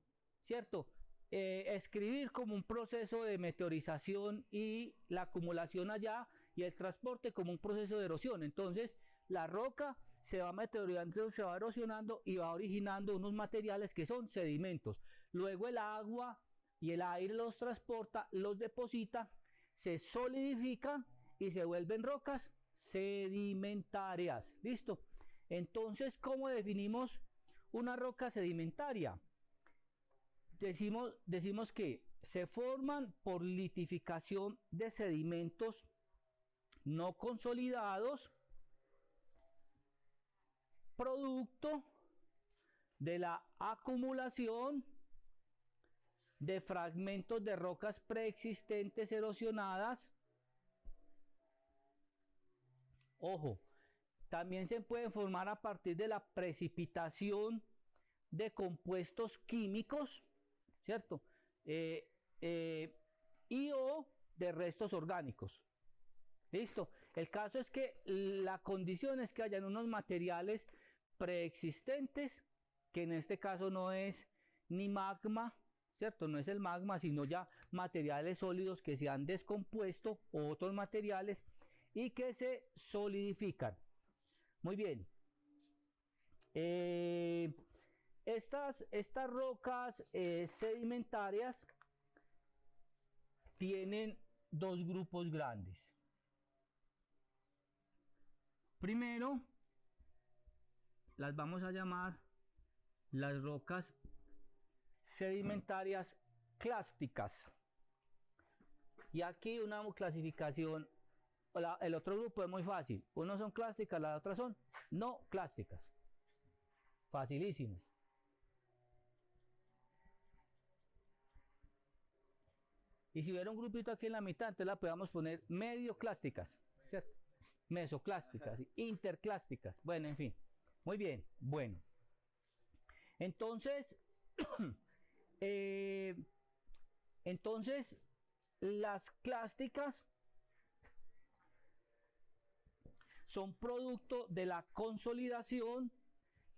¿cierto? Escribir como un proceso de meteorización y la acumulación allá, y el transporte como un proceso de erosión. Entonces la roca se va meteorizando, se va erosionando y va originando unos materiales que son sedimentos. Luego el agua y el aire los transporta, los deposita, se solidifican y se vuelven rocas sedimentarias. ¿Listo? Entonces, ¿cómo definimos una roca sedimentaria? Decimos que se forman por litificación de sedimentos no consolidados, producto de la acumulación de fragmentos de rocas preexistentes erosionadas Ojo, también se pueden formar a partir de la precipitación de compuestos químicos, ¿cierto? Y o de restos orgánicos. ¿Listo? El caso es que la condición es que hayan unos materiales preexistentes, que en este caso no es ni magma, ¿cierto? No es el magma, sino ya materiales sólidos que se han descompuesto o otros materiales y que se solidifican. Muy bien. Estas rocas sedimentarias tienen dos grupos grandes. Primero, las vamos a llamar las rocas sedimentarias clásticas. Y aquí una clasificación, el otro grupo es muy fácil. Unos son clásticas, las otras son no clásticas. Facilísimo. Y si hubiera un grupito aquí en la mitad, entonces la podemos poner medio clásticas, ¿cierto? Mesoclásticas, interclásticas, bueno, en fin. Muy bien, bueno. Entonces, las clásticas son producto de la consolidación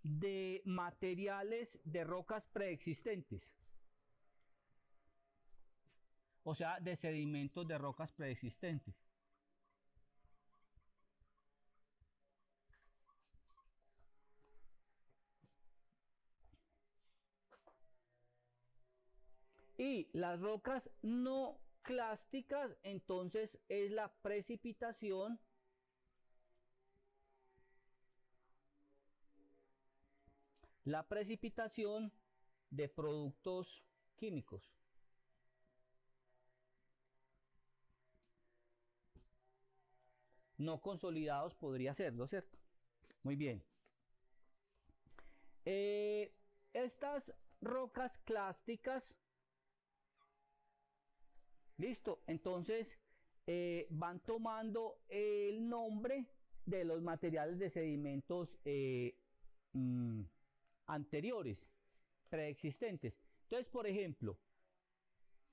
de materiales de rocas preexistentes. O sea, de sedimentos de rocas preexistentes. Y las rocas no clásticas, entonces es la precipitación de productos químicos. No consolidados podría serlo, ¿cierto? Muy bien. Estas rocas clásticas, listo, entonces van tomando el nombre de los materiales de sedimentos anteriores, preexistentes. Entonces, por ejemplo,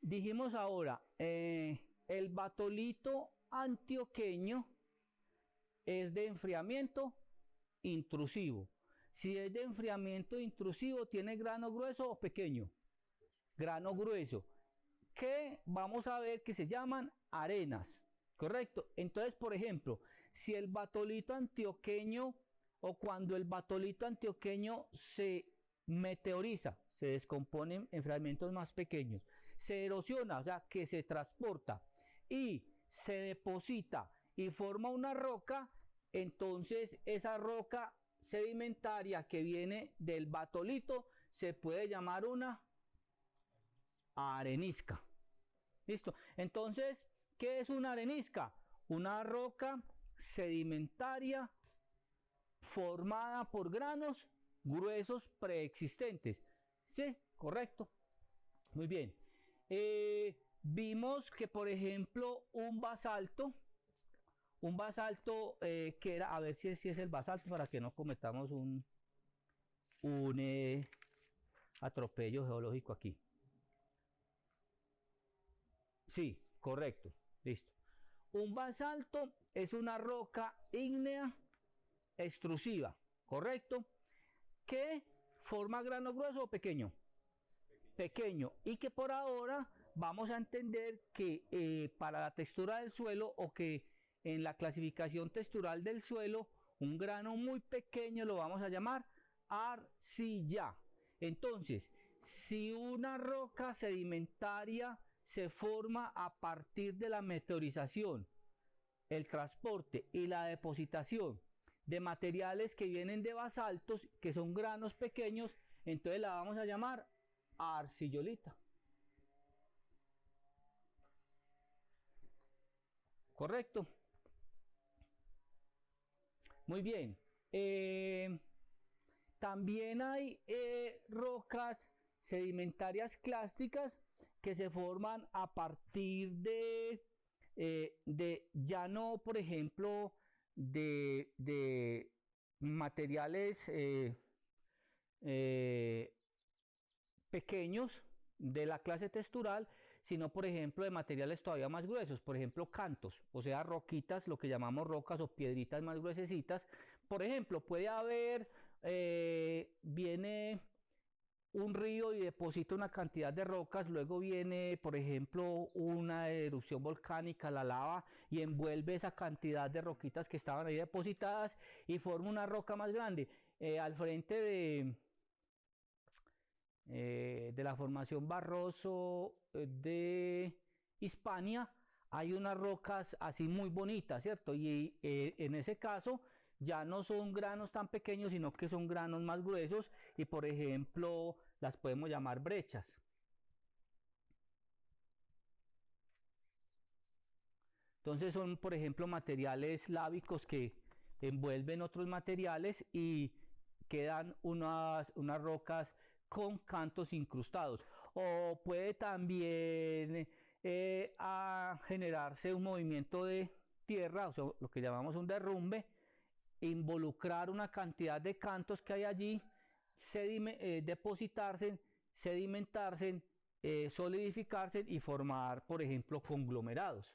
dijimos ahora, el batolito antioqueño es de enfriamiento intrusivo. Si es de enfriamiento intrusivo, ¿tiene grano grueso o pequeño? Grano grueso, que vamos a ver que se llaman arenas, ¿correcto? Entonces, por ejemplo, si el batolito antioqueño o cuando el batolito antioqueño se meteoriza, se descompone en fragmentos más pequeños, se erosiona, o sea, que se transporta y se deposita y forma una roca, entonces esa roca sedimentaria que viene del batolito se puede llamar una arenisca. ¿Listo? Entonces, ¿qué es una arenisca? Una roca sedimentaria formada por granos gruesos preexistentes. ¿Sí? Correcto. Muy bien. Vimos que, por ejemplo, un basalto que era, a ver si es el basalto para que no cometamos un atropello geológico aquí. Sí, correcto, listo. Un basalto es una roca ígnea extrusiva, ¿correcto? Que forma grano grueso o pequeño. Pequeño, y que por ahora vamos a entender que para la textura del suelo, o que en la clasificación textural del suelo, un grano muy pequeño lo vamos a llamar arcilla. Entonces, si una roca sedimentaria se forma a partir de la meteorización, el transporte y la depositación de materiales que vienen de basaltos, que son granos pequeños, entonces la vamos a llamar arcillolita. ¿Correcto? Muy bien. También hay rocas sedimentarias clásticas que se forman a partir de ya no, por ejemplo, de materiales pequeños de la clase textural, sino por ejemplo de materiales todavía más gruesos, por ejemplo cantos, o sea roquitas, lo que llamamos rocas o piedritas más gruesecitas. Por ejemplo, puede haber, viene un río y deposita una cantidad de rocas, luego viene, por ejemplo, una erupción volcánica, la lava, y envuelve esa cantidad de roquitas que estaban ahí depositadas y forma una roca más grande. Al frente de la formación Barroso de Hispania hay unas rocas así muy bonitas, ¿cierto? Y en ese caso ya no son granos tan pequeños, sino que son granos más gruesos y por ejemplo las podemos llamar brechas. Entonces son por ejemplo materiales lábicos que envuelven otros materiales y quedan unas rocas con cantos incrustados. O puede también generarse un movimiento de tierra, o sea, lo que llamamos un derrumbe, involucrar una cantidad de cantos que hay allí, depositarse, sedimentarse, solidificarse y formar, por ejemplo, conglomerados.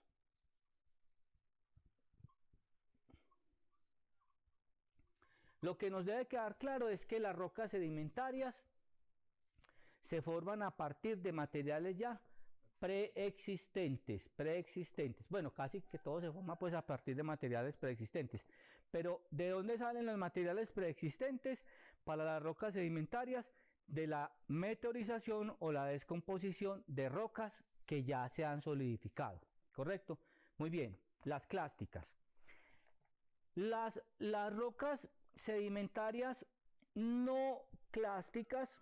Lo que nos debe quedar claro es que las rocas sedimentarias se forman a partir de materiales ya preexistentes. Bueno, casi que todo se forma pues a partir de materiales preexistentes. Pero ¿de dónde salen los materiales preexistentes para las rocas sedimentarias? De la meteorización o la descomposición de rocas que ya se han solidificado. ¿Correcto? Muy bien, las clásticas. Las rocas sedimentarias no clásticas.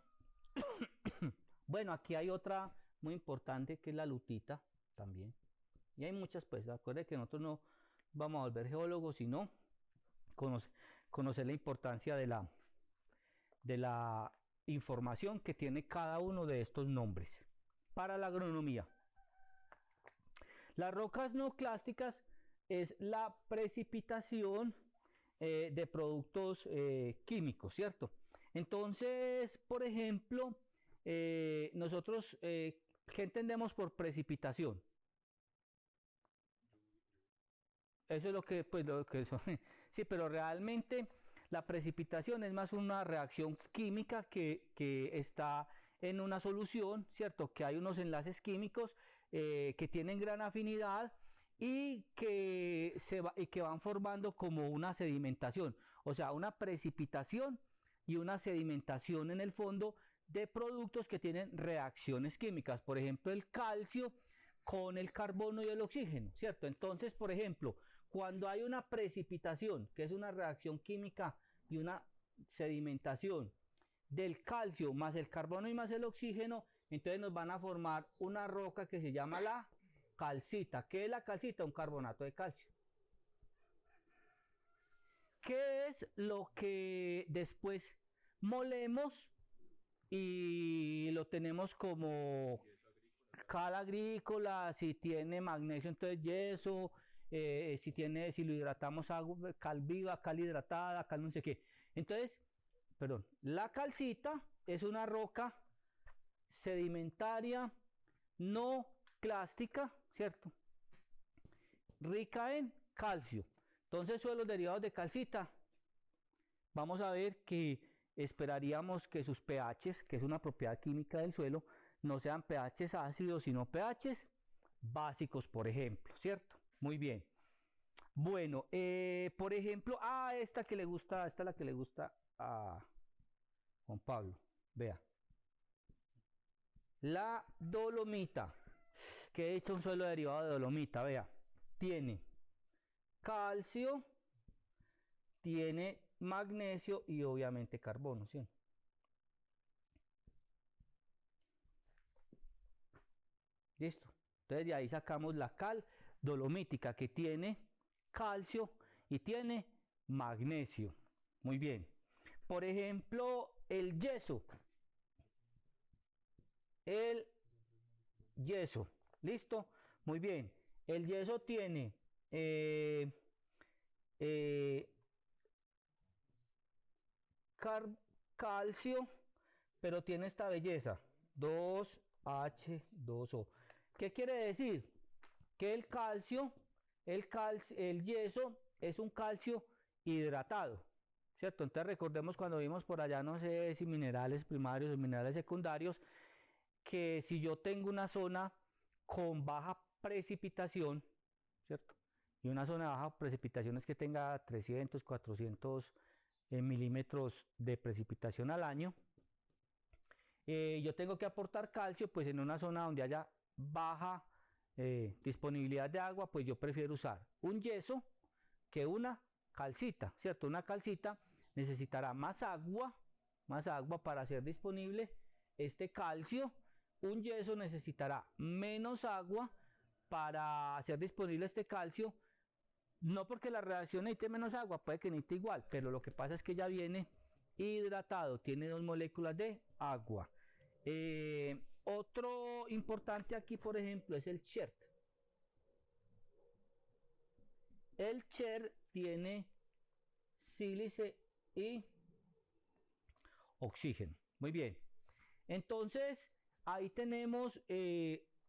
Bueno, aquí hay otra muy importante que es la lutita también. Y hay muchas, pues, acuérdense que nosotros no vamos a volver geólogos, sino conocer la importancia de la información que tiene cada uno de estos nombres para la agronomía. Las rocas no clásticas es la precipitación de productos químicos, ¿cierto? Entonces, por ejemplo, nosotros, ¿qué entendemos por precipitación? Eso es lo que, pues, lo que son. Sí, pero realmente la precipitación es más una reacción química que está en una solución, ¿cierto? Que hay unos enlaces químicos que tienen gran afinidad y que van formando como una sedimentación, o sea, una precipitación y una sedimentación en el fondo de productos que tienen reacciones químicas, por ejemplo el calcio con el carbono y el oxígeno, ¿cierto? Entonces, por ejemplo, cuando hay una precipitación, que es una reacción química y una sedimentación del calcio más el carbono y más el oxígeno, entonces nos van a formar una roca que se llama la calcita. ¿Qué es la calcita? Un carbonato de calcio. ¿Qué es lo que después molemos y lo tenemos como cal agrícola? Si tiene magnesio, entonces yeso. Si lo hidratamos, agua, cal viva, cal hidratada, cal no sé qué. Entonces, perdón, la calcita es una roca sedimentaria no clástica, ¿cierto? Rica en calcio. Entonces, suelos derivados de calcita. Vamos a ver que esperaríamos que sus pHs, que es una propiedad química del suelo, no sean pHs ácidos, sino pHs básicos, por ejemplo, ¿cierto? Muy bien. Bueno, por ejemplo, esta es la que le gusta a Juan Pablo. Vea. La dolomita, que es un suelo derivado de dolomita, vea. Tiene calcio, tiene magnesio y obviamente carbono, ¿sí? Listo. Entonces de ahí sacamos la cal dolomítica que tiene calcio y tiene magnesio. Muy bien. Por ejemplo, el yeso. El yeso. ¿Listo? Muy bien. El yeso tiene eh, calcio, pero tiene esta belleza, 2H2O. ¿Qué quiere decir? Que el calcio, el yeso es un calcio hidratado, ¿cierto? Entonces recordemos cuando vimos por allá, no sé si minerales primarios o minerales secundarios, que si yo tengo una zona con baja precipitación, ¿cierto? Y una zona de baja precipitación es que tenga 300, 400 milímetros de precipitación al año. Yo tengo que aportar calcio, pues en una zona donde haya baja disponibilidad de agua, pues yo prefiero usar un yeso que una calcita, ¿cierto? Una calcita necesitará más agua para hacer disponible este calcio. Un yeso necesitará menos agua para hacer disponible este calcio. No porque la reacción necesite menos agua, puede que necesite igual, pero lo que pasa es que ya viene hidratado, tiene 2 moléculas de agua. Otro importante aquí, por ejemplo, es el chert. El chert tiene sílice y oxígeno. Muy bien. Entonces, ahí tenemos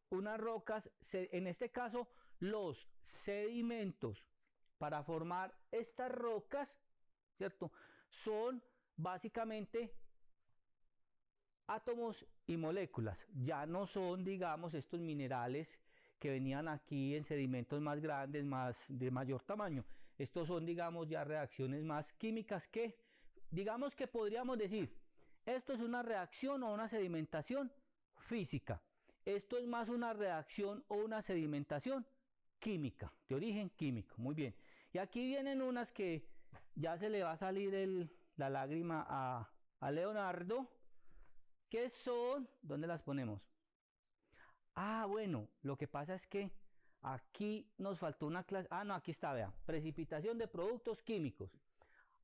unas rocas, en este caso, los sedimentos para formar estas rocas, ¿cierto? Son básicamente átomos y moléculas. Ya no son, digamos, estos minerales que venían aquí en sedimentos más grandes, de mayor tamaño. Estos son, digamos, ya reacciones más químicas que, digamos que podríamos decir, esto es una reacción o una sedimentación física. Esto es más una reacción o una sedimentación química, de origen químico. Muy bien. Y aquí vienen unas que ya se le va a salir la lágrima a Leonardo, que son, ¿dónde las ponemos? Ah, bueno, lo que pasa es que aquí nos faltó una clase, no, aquí está, vean, precipitación de productos químicos.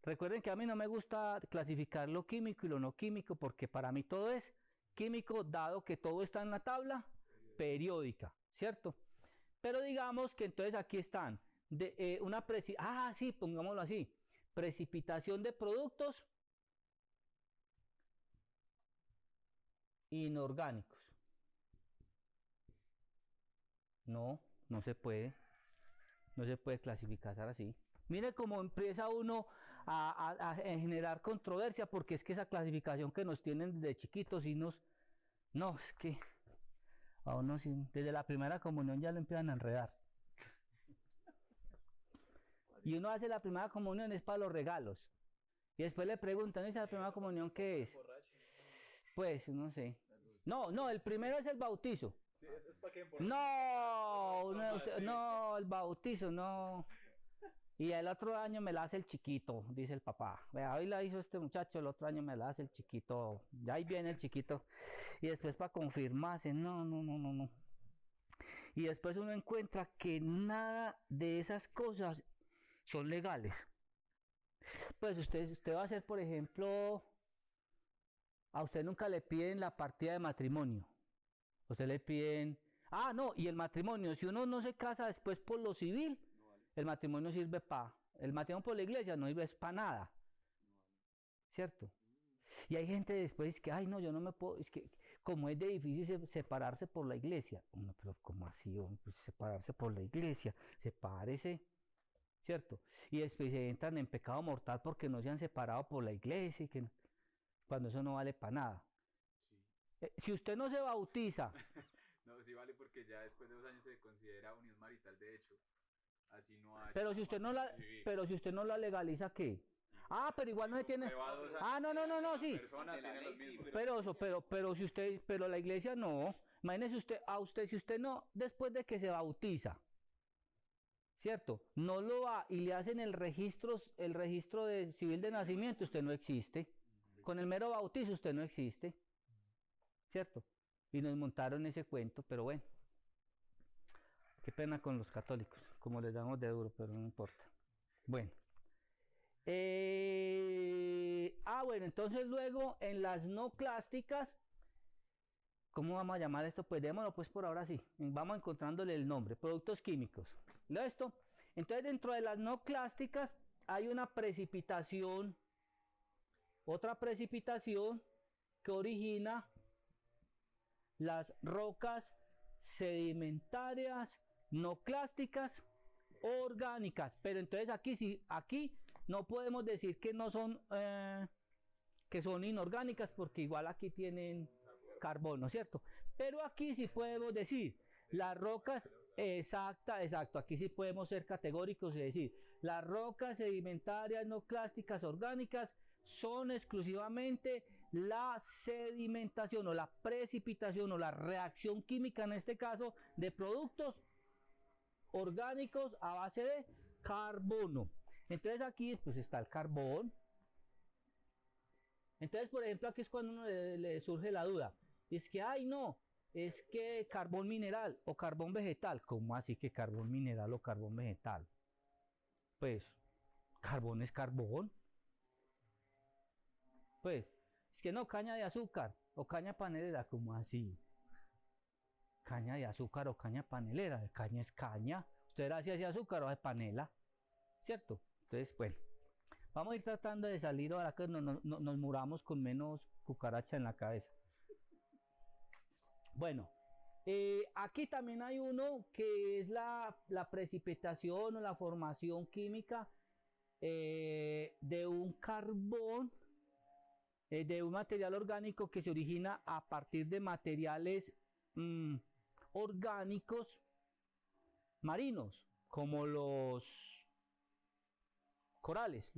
Recuerden que a mí no me gusta clasificar lo químico y lo no químico, porque para mí todo es químico, dado que todo está en la tabla periódica, ¿cierto? Pero digamos que entonces aquí están, sí, pongámoslo así, precipitación de productos inorgánicos. No se puede clasificar así. Mire cómo empieza uno a generar controversia, porque es que esa clasificación que nos tienen desde chiquitos y no, es que a uno desde la primera comunión ya lo empiezan a enredar. Y uno hace la primera comunión es para los regalos. Y después le preguntan, ¿esa primera comunión qué es? Pues, no sé. No, el primero es el bautizo. Sí, es para que No, el bautizo, no. Y el otro año me la hace el chiquito, dice el papá. Vea, hoy la hizo este muchacho, el otro año me la hace el chiquito. Ya ahí viene el chiquito. Y después para confirmarse, no. Y después uno encuentra que nada de esas cosas son legales. Pues usted va a hacer, por ejemplo, a usted nunca le piden la partida de matrimonio. Usted le piden, y el matrimonio, si uno no se casa después por lo civil, el matrimonio sirve el matrimonio por la iglesia no sirve para nada, ¿cierto? Y hay gente después que, no, yo no me puedo, es que como es de difícil separarse por la iglesia. No, pero ¿cómo así? Pues separarse por la iglesia, sepárese, ¿cierto? Y después se entran en pecado mortal porque no se han separado por la iglesia, cuando eso no vale para nada. Sí. Si usted no se bautiza... No, sí vale, porque ya después de 2 años se considera unión marital, de hecho. Así no hay. Pero si usted no la legaliza, ¿qué? Pero igual no se tiene. No, sí. Pero la iglesia no. Imagínese usted, si usted no, después de que se bautiza, ¿cierto? No lo va y le hacen el registro de civil de nacimiento, usted no existe. Con el mero bautizo usted no existe, ¿cierto? Y nos montaron ese cuento, pero bueno. Qué pena con los católicos, como les damos de duro, pero no importa. Bueno. Bueno, entonces luego en las no clásticas, ¿cómo vamos a llamar esto? Pues démoslo pues por ahora sí. Vamos encontrándole el nombre. Productos químicos. ¿Listo? Entonces, dentro de las no clásticas hay una precipitación, otra precipitación que origina las rocas sedimentarias no clásticas orgánicas. Pero entonces aquí sí, aquí no podemos decir que no son que son inorgánicas, porque igual aquí tienen carbono, ¿cierto? Pero aquí sí podemos decir las rocas, exacto, aquí sí podemos ser categóricos y decir las rocas sedimentarias no clásticas orgánicas son exclusivamente la sedimentación o la precipitación o la reacción química, en este caso, de productos orgánicos a base de carbono. Entonces aquí pues está el carbón. Entonces, por ejemplo, aquí es cuando uno le surge la duda. Y es que, ay, no, es que carbón mineral o carbón vegetal. ¿Cómo así que carbón mineral o carbón vegetal? Pues, carbón es carbón. Pues, es que no, caña de azúcar o caña panelera, ¿cómo así? Caña de azúcar o caña panelera, caña es caña. Usted verá si hace azúcar o hace panela, ¿cierto? Entonces, bueno, vamos a ir tratando de salir ahora que nos muramos con menos cucaracha en la cabeza. Bueno, aquí también hay uno que es la precipitación o la formación química de un carbón, de un material orgánico que se origina a partir de materiales orgánicos marinos, como los corales,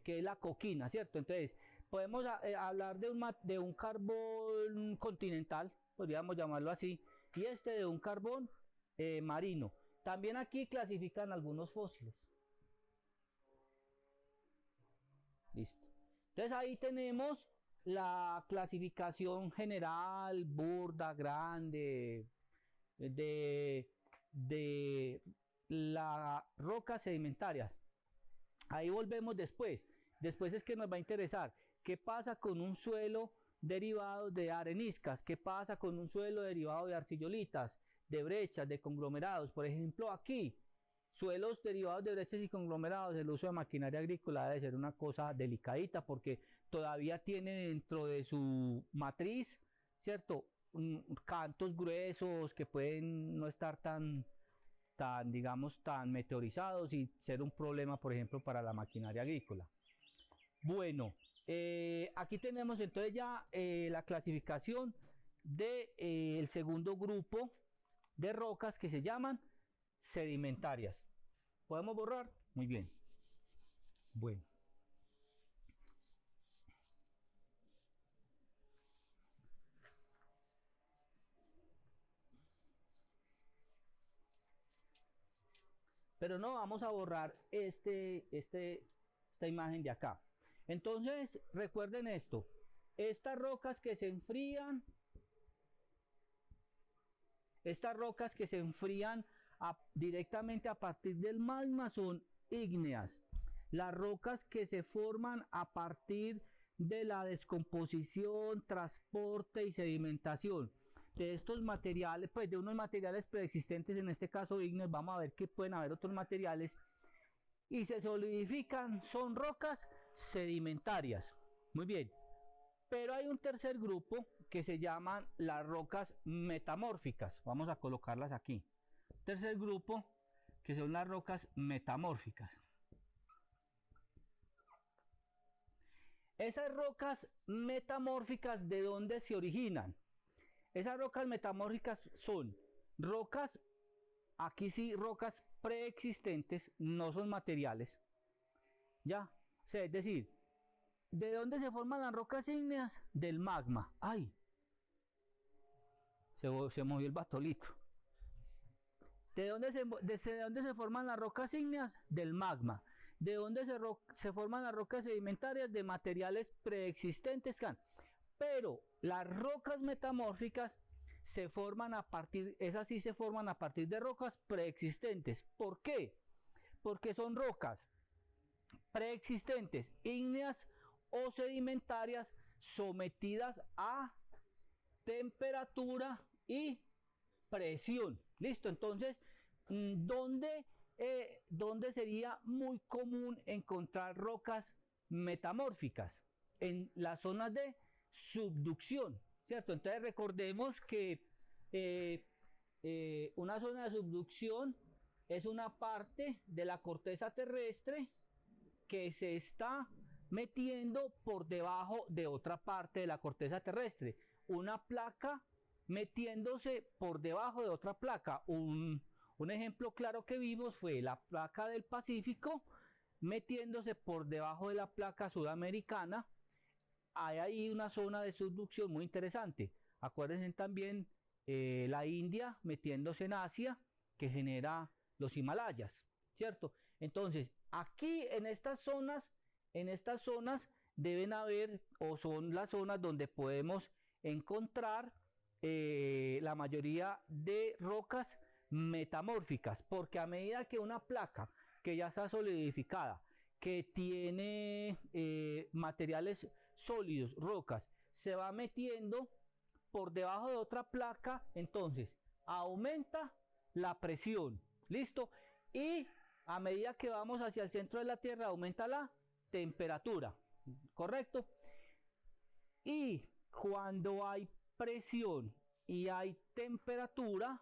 que es la coquina, ¿cierto? Entonces, podemos hablar de un carbón continental, podríamos llamarlo así, y de un carbón marino. También aquí clasifican algunos fósiles. Listo. Entonces ahí tenemos la clasificación general, burda, grande, de las rocas sedimentarias. Ahí volvemos después. Después es que nos va a interesar qué pasa con un suelo derivado de areniscas, qué pasa con un suelo derivado de arcillolitas, de brechas, de conglomerados. Por ejemplo, aquí, suelos derivados de brechas y conglomerados, el uso de maquinaria agrícola debe ser una cosa delicadita porque todavía tiene dentro de su matriz, ¿cierto? Cantos gruesos que pueden no estar tan digamos, tan meteorizados y ser un problema, por ejemplo, para la maquinaria agrícola. Bueno, aquí tenemos entonces ya la clasificación del segundo grupo de rocas que se llaman sedimentarias. ¿Podemos borrar? Muy bien. Bueno. Pero no vamos a borrar esta imagen de acá. Entonces, recuerden esto. Estas rocas que se enfrían directamente a partir del magma son ígneas. Las rocas que se forman a partir de la descomposición, transporte y sedimentación de estos materiales, pues de unos materiales preexistentes, en este caso ígneos, vamos a ver que pueden haber otros materiales, y se solidifican, son rocas sedimentarias. Muy bien. Pero hay un tercer grupo que se llaman las rocas metamórficas. Vamos a colocarlas aquí. Tercer grupo, que son las rocas metamórficas. Esas rocas metamórficas, ¿de dónde se originan? Esas rocas metamórficas son rocas, aquí sí, rocas preexistentes, no son materiales. Ya, o sea, es decir, ¿de dónde se forman las rocas ígneas? Del magma. ¡Ay! Se movió el batolito. ¿De dónde se forman las rocas ígneas? Del magma. ¿De dónde se forman las rocas sedimentarias? De materiales preexistentes. Pero las rocas metamórficas se forman esas sí se forman a partir de rocas preexistentes. ¿Por qué? Porque son rocas preexistentes, ígneas o sedimentarias, sometidas a temperatura y presión. Listo, entonces, ¿dónde donde sería muy común encontrar rocas metamórficas en las zonas de subducción, ¿cierto? Entonces recordemos que una zona de subducción es una parte de la corteza terrestre que se está metiendo por debajo de otra parte de la corteza terrestre. Una placa metiéndose por debajo de otra placa. Un ejemplo claro que vimos fue la placa del Pacífico metiéndose por debajo de la placa sudamericana. Hay ahí una zona de subducción muy interesante. Acuérdense también la India metiéndose en Asia, que genera los Himalayas, ¿cierto? Entonces, aquí en estas zonas deben haber, o son las zonas donde podemos encontrar la mayoría de rocas metamórficas, porque a medida que una placa que ya está solidificada, que tiene materiales sólidos, rocas, se va metiendo por debajo de otra placa, entonces aumenta la presión, ¿listo? Y a medida que vamos hacia el centro de la Tierra, aumenta la temperatura, ¿correcto? Y cuando hay presión y hay temperatura,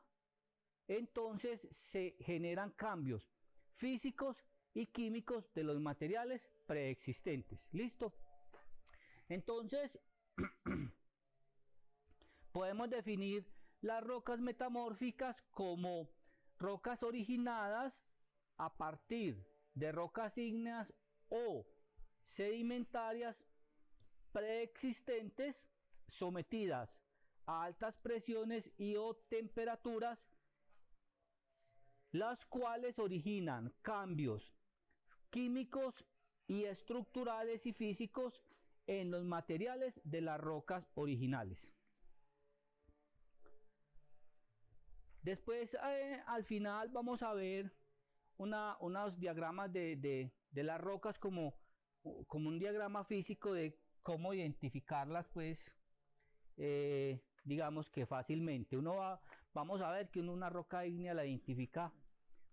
entonces se generan cambios físicos y químicos de los materiales preexistentes. ¿Listo? Entonces, podemos definir las rocas metamórficas como rocas originadas a partir de rocas ígneas o sedimentarias preexistentes sometidas a altas presiones y o temperaturas, las cuales originan cambios químicos y estructurales y físicos en los materiales de las rocas originales. Después, al final, vamos a ver unos diagramas de las rocas como un diagrama físico de cómo identificarlas, pues, digamos que fácilmente. Vamos a ver que una roca ígnea la identifica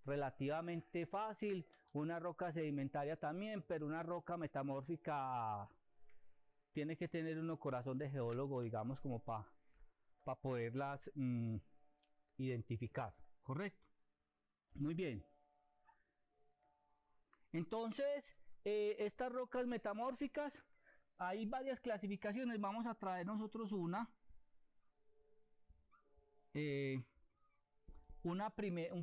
relativamente fácil, una roca sedimentaria también, pero una roca metamórfica tiene que tener uno corazón de geólogo, digamos, como para poderlas identificar, ¿correcto? Muy bien. Entonces, estas rocas metamórficas, hay varias clasificaciones. Vamos a traer nosotros un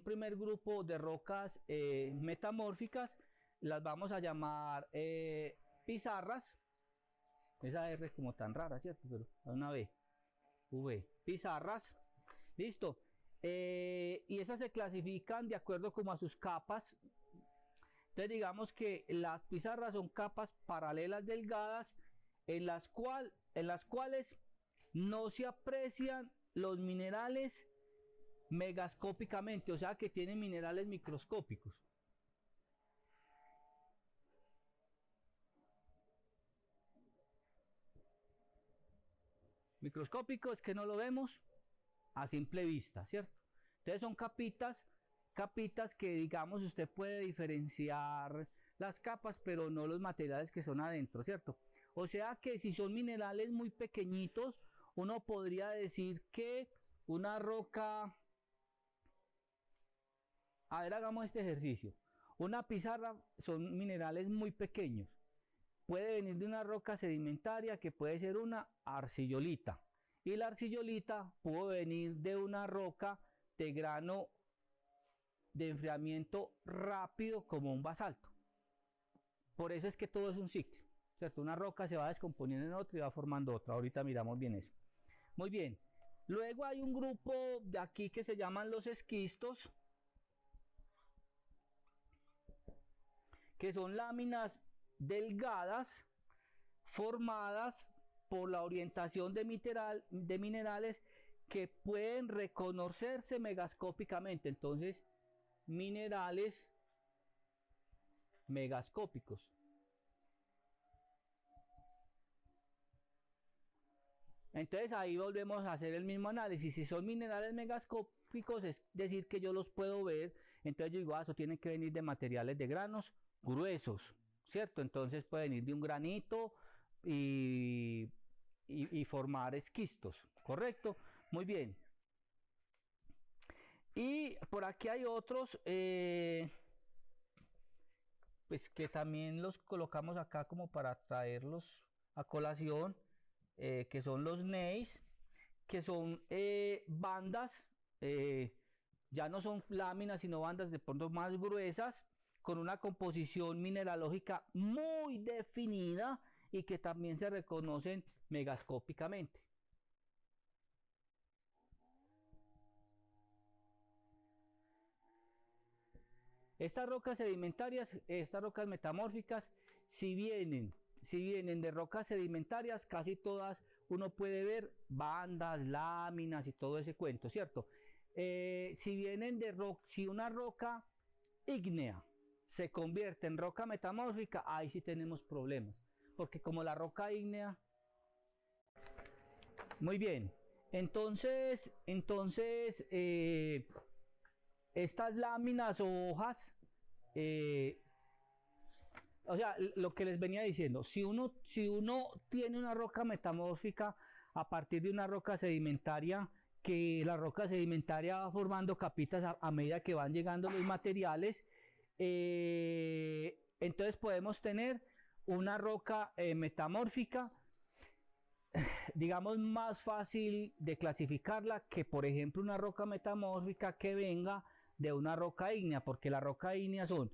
primer grupo de rocas metamórficas. Las vamos a llamar pizarras. Esa R es como tan rara, ¿cierto? Pero una V, pizarras. Listo. Y esas se clasifican de acuerdo como a sus capas. Entonces digamos que las pizarras son capas paralelas delgadas en las cuales no se aprecian los minerales megascópicamente, o sea que tienen minerales microscópicos. Microscópico es que no lo vemos a simple vista, ¿cierto? Entonces son capitas que, digamos, usted puede diferenciar las capas, pero no los materiales que son adentro, ¿cierto? O sea que si son minerales muy pequeñitos, uno podría decir que una roca... A ver, hagamos este ejercicio. Una pizarra son minerales muy pequeños. Puede venir de una roca sedimentaria que puede ser una arcillolita. Y la arcillolita puede venir de una roca de grano de enfriamiento rápido como un basalto. Por eso es que todo es un ciclo, ¿cierto? Una roca se va descomponiendo en otra y va formando otra. Ahorita miramos bien eso. Muy bien. Luego hay un grupo de aquí que se llaman los esquistos, que son láminas delgadas formadas por la orientación de minerales que pueden reconocerse megascópicamente. Entonces, minerales megascópicos. Entonces ahí volvemos a hacer el mismo análisis. Si son minerales metamórficos es decir que yo los puedo ver, entonces yo digo, eso tiene que venir de materiales de granos gruesos, ¿cierto? Entonces puede venir de un granito y formar esquistos, ¿correcto? Muy bien. Y por aquí hay otros, pues que también los colocamos acá como para traerlos a colación, que son los gneiss, que son bandas, ya no son láminas, sino bandas de pronto más gruesas, con una composición mineralógica muy definida y que también se reconocen megascópicamente. Estas rocas sedimentarias, estas rocas metamórficas, si vienen de rocas sedimentarias, casi todas uno puede ver bandas, láminas y todo ese cuento, ¿cierto? Si vienen si una roca ígnea se convierte en roca metamórfica, ahí sí tenemos problemas, porque como la roca ígnea... Muy bien, entonces estas láminas o hojas, o sea, lo que les venía diciendo, si uno tiene una roca metamórfica a partir de una roca sedimentaria, que la roca sedimentaria va formando capitas a medida que van llegando los materiales, entonces podemos tener una roca metamórfica, digamos, más fácil de clasificarla que, por ejemplo, una roca metamórfica que venga de una roca ígnea, porque la roca ígnea son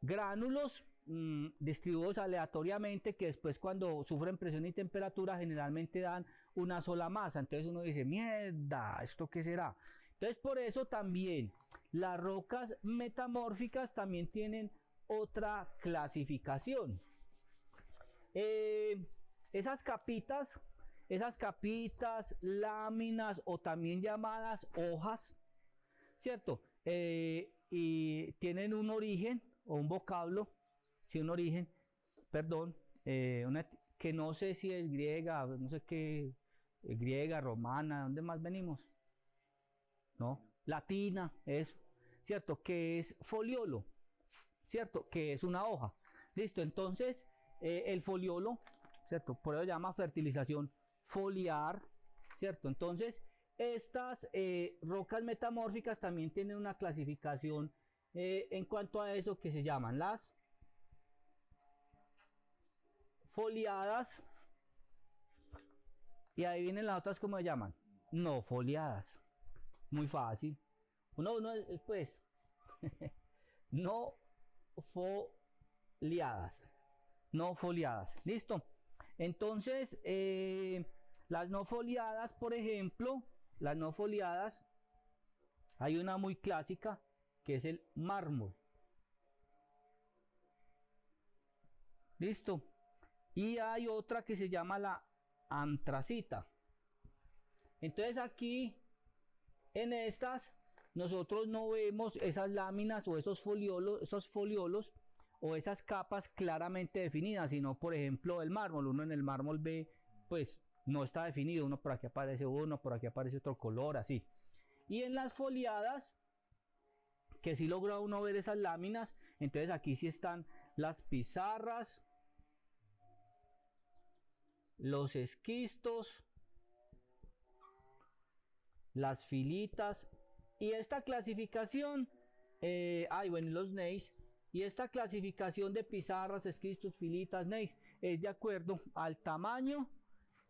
gránulos distribuidos aleatoriamente que después, cuando sufren presión y temperatura, generalmente dan una sola masa. Entonces uno dice, mierda, ¿esto qué será? Entonces por eso también las rocas metamórficas también tienen otra clasificación. Esas capitas, láminas o también llamadas hojas, ¿cierto? Y tienen un origen o un vocablo, sí, un origen, perdón, que no sé si es griega, no sé qué, griega, romana, ¿dónde más venimos? ¿No? Latina, es, ¿cierto? Que es foliolo, ¿cierto? Que es una hoja. Listo, entonces el foliolo, ¿cierto? Por eso se llama fertilización foliar, ¿cierto? Entonces, estas rocas metamórficas también tienen una clasificación en cuanto a eso, que se llaman las foliadas, y ahí vienen las otras, ¿cómo se llaman? No foliadas. Muy fácil. Uno pues, no foliadas. No foliadas. ¿Listo? Entonces, las no foliadas, por ejemplo, las no foliadas, hay una muy clásica que es el mármol. ¿Listo? Y hay otra que se llama la antracita. Entonces aquí, en estas, nosotros no vemos esas láminas o esos foliolos o esas capas claramente definidas, sino, por ejemplo, el mármol. Uno en el mármol ve, pues, no está definido, uno por aquí aparece uno, por aquí aparece otro color, así. Y en las foliadas, que sí logra uno ver esas láminas, entonces aquí sí están las pizarras, los esquistos, las filitas, y esta clasificación, bueno, los gneiss, y esta clasificación de pizarras, esquistos, filitas, gneiss, es de acuerdo al tamaño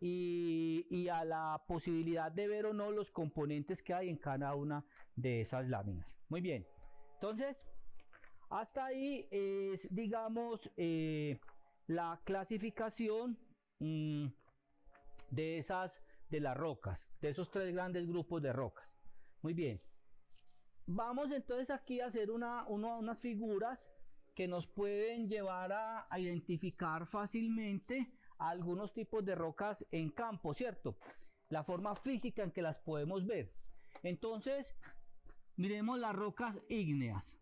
y a la posibilidad de ver o no los componentes que hay en cada una de esas láminas. Muy bien, entonces hasta ahí es, digamos, la clasificación de las rocas, de esos tres grandes grupos de rocas. Muy bien, vamos entonces aquí a hacer unas figuras que nos pueden llevar a identificar fácilmente algunos tipos de rocas en campo, ¿cierto? La forma física en que las podemos ver. Entonces, miremos las rocas ígneas.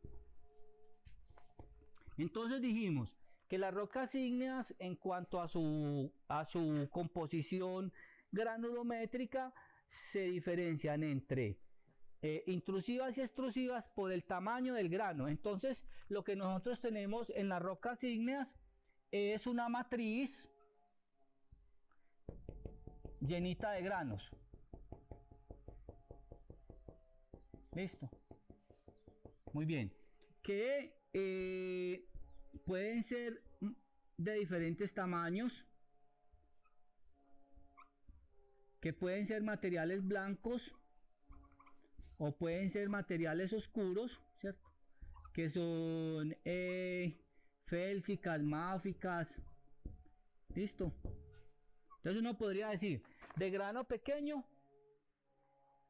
Entonces dijimos que las rocas ígneas, en cuanto a su composición granulométrica, se diferencian entre intrusivas y extrusivas por el tamaño del grano. Entonces, lo que nosotros tenemos en las rocas ígneas es una matriz llenita de granos. Listo. Muy bien. Que pueden ser de diferentes tamaños, que pueden ser materiales blancos o pueden ser materiales oscuros, ¿cierto? Que son félsicas, máficas. Listo. Entonces uno podría decir, de grano pequeño,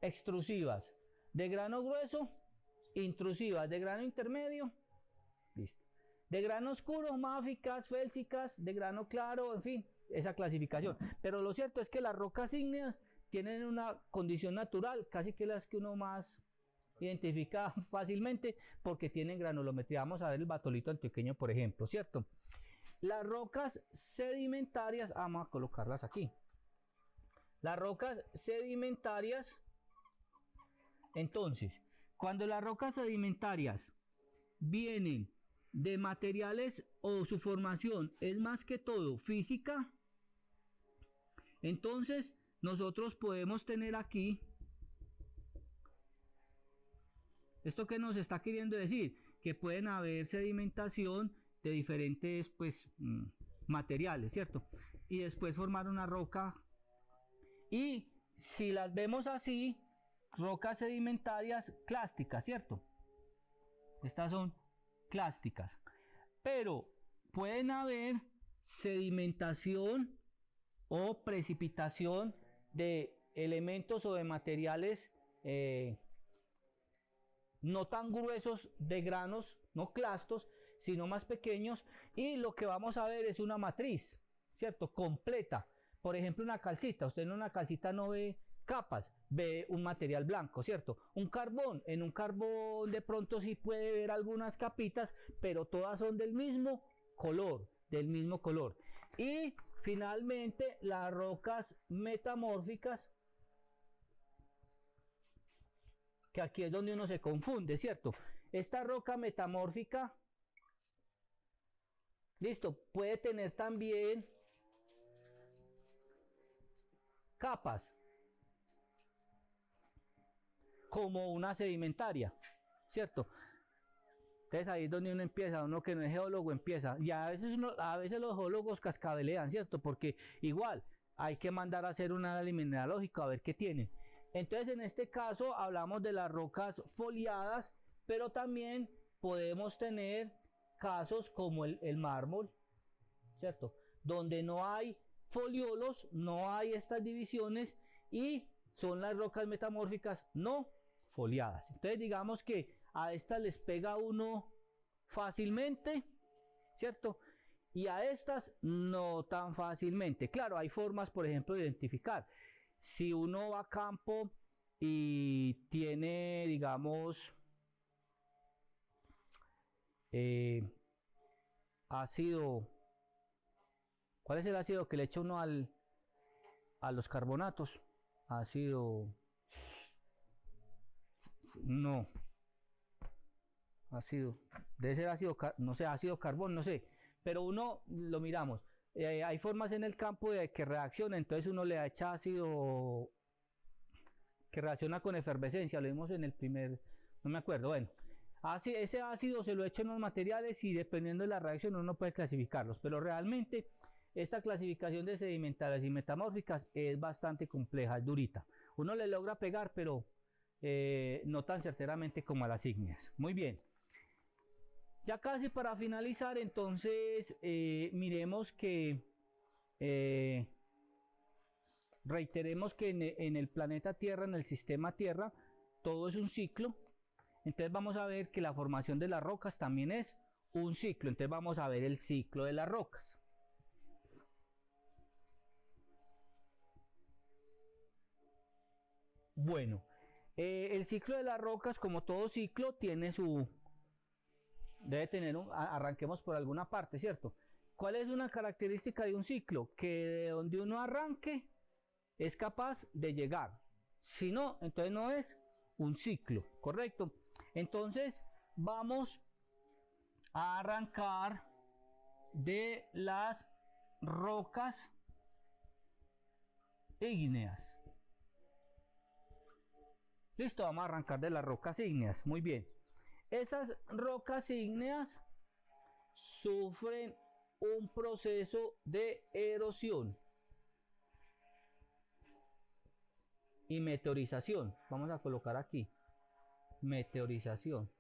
extrusivas, de grano grueso, intrusivas, de grano intermedio, listo. De grano oscuro, máficas, félsicas, de grano claro, en fin, esa clasificación. Pero lo cierto es que las rocas ígneas tienen una condición natural, casi que las que uno más identifica fácilmente, porque tienen granulometría. Vamos a ver el batolito antioqueño, por ejemplo, ¿cierto? Las rocas sedimentarias, vamos a colocarlas aquí. Las rocas sedimentarias, entonces, cuando las rocas sedimentarias vienen de materiales o su formación es más que todo física, entonces nosotros podemos tener aquí, ¿esto qué nos está queriendo decir? Que pueden haber sedimentación de diferentes pues materiales, ¿cierto? Y después formar una roca, y si las vemos así, rocas sedimentarias clásticas, ¿cierto? Estas son clásticas, pero pueden haber sedimentación o precipitación de elementos o de materiales no tan gruesos de granos, no clastos, sino más pequeños, y lo que vamos a ver es una matriz, ¿cierto? Completa. Por ejemplo, una calcita, usted en una calcita no ve capas, ve un material blanco, ¿cierto? Un carbón, en un carbón de pronto sí puede ver algunas capitas, pero todas son del mismo color, Y finalmente las rocas metamórficas, que aquí es donde uno se confunde, ¿cierto? Esta roca metamórfica, listo, puede tener también capas, como una sedimentaria, ¿cierto? Entonces ahí es donde uno empieza, uno que no es geólogo empieza, y a veces los geólogos cascabelean, ¿cierto? Porque igual hay que mandar a hacer un análisis mineralógico a ver qué tienen. Entonces en este caso hablamos de las rocas foliadas, pero también podemos tener casos como el mármol, ¿cierto? Donde no hay foliolos, no hay estas divisiones, y son las rocas metamórficas no foliadas. Entonces digamos que a estas les pega uno fácilmente, ¿cierto? Y a estas no tan fácilmente. Claro, hay formas, por ejemplo, de identificar. Si uno va a campo y tiene, digamos, ácido, ¿cuál es el ácido que le echa uno a los carbonatos? Ácido, no, ácido, debe ser ácido, no sé, ácido carbón, no sé, pero uno lo miramos. Hay formas en el campo de que reacciona, entonces uno le echa ácido que reacciona con efervescencia, lo vimos en el primer, no me acuerdo, bueno, ese ácido se lo echa en los materiales y dependiendo de la reacción uno puede clasificarlos, pero realmente esta clasificación de sedimentarias y metamórficas es bastante compleja, es durita. Uno le logra pegar, pero no tan certeramente como a las ígneas. Muy bien. Ya casi para finalizar, entonces, miremos que, reiteremos que en el planeta Tierra, en el sistema Tierra, todo es un ciclo. Entonces vamos a ver que la formación de las rocas también es un ciclo. Entonces vamos a ver el ciclo de las rocas. Bueno, el ciclo de las rocas, como todo ciclo, tiene debe tener arranquemos por alguna parte, ¿cierto? ¿Cuál es una característica de un ciclo? Que de donde uno arranque es capaz de llegar Si no, entonces no es un ciclo, ¿correcto? Entonces vamos a arrancar de las rocas ígneas. Listo, vamos a arrancar de las rocas ígneas. Muy bien. Esas rocas ígneas sufren un proceso de erosión y meteorización. Vamos a colocar aquí meteorización.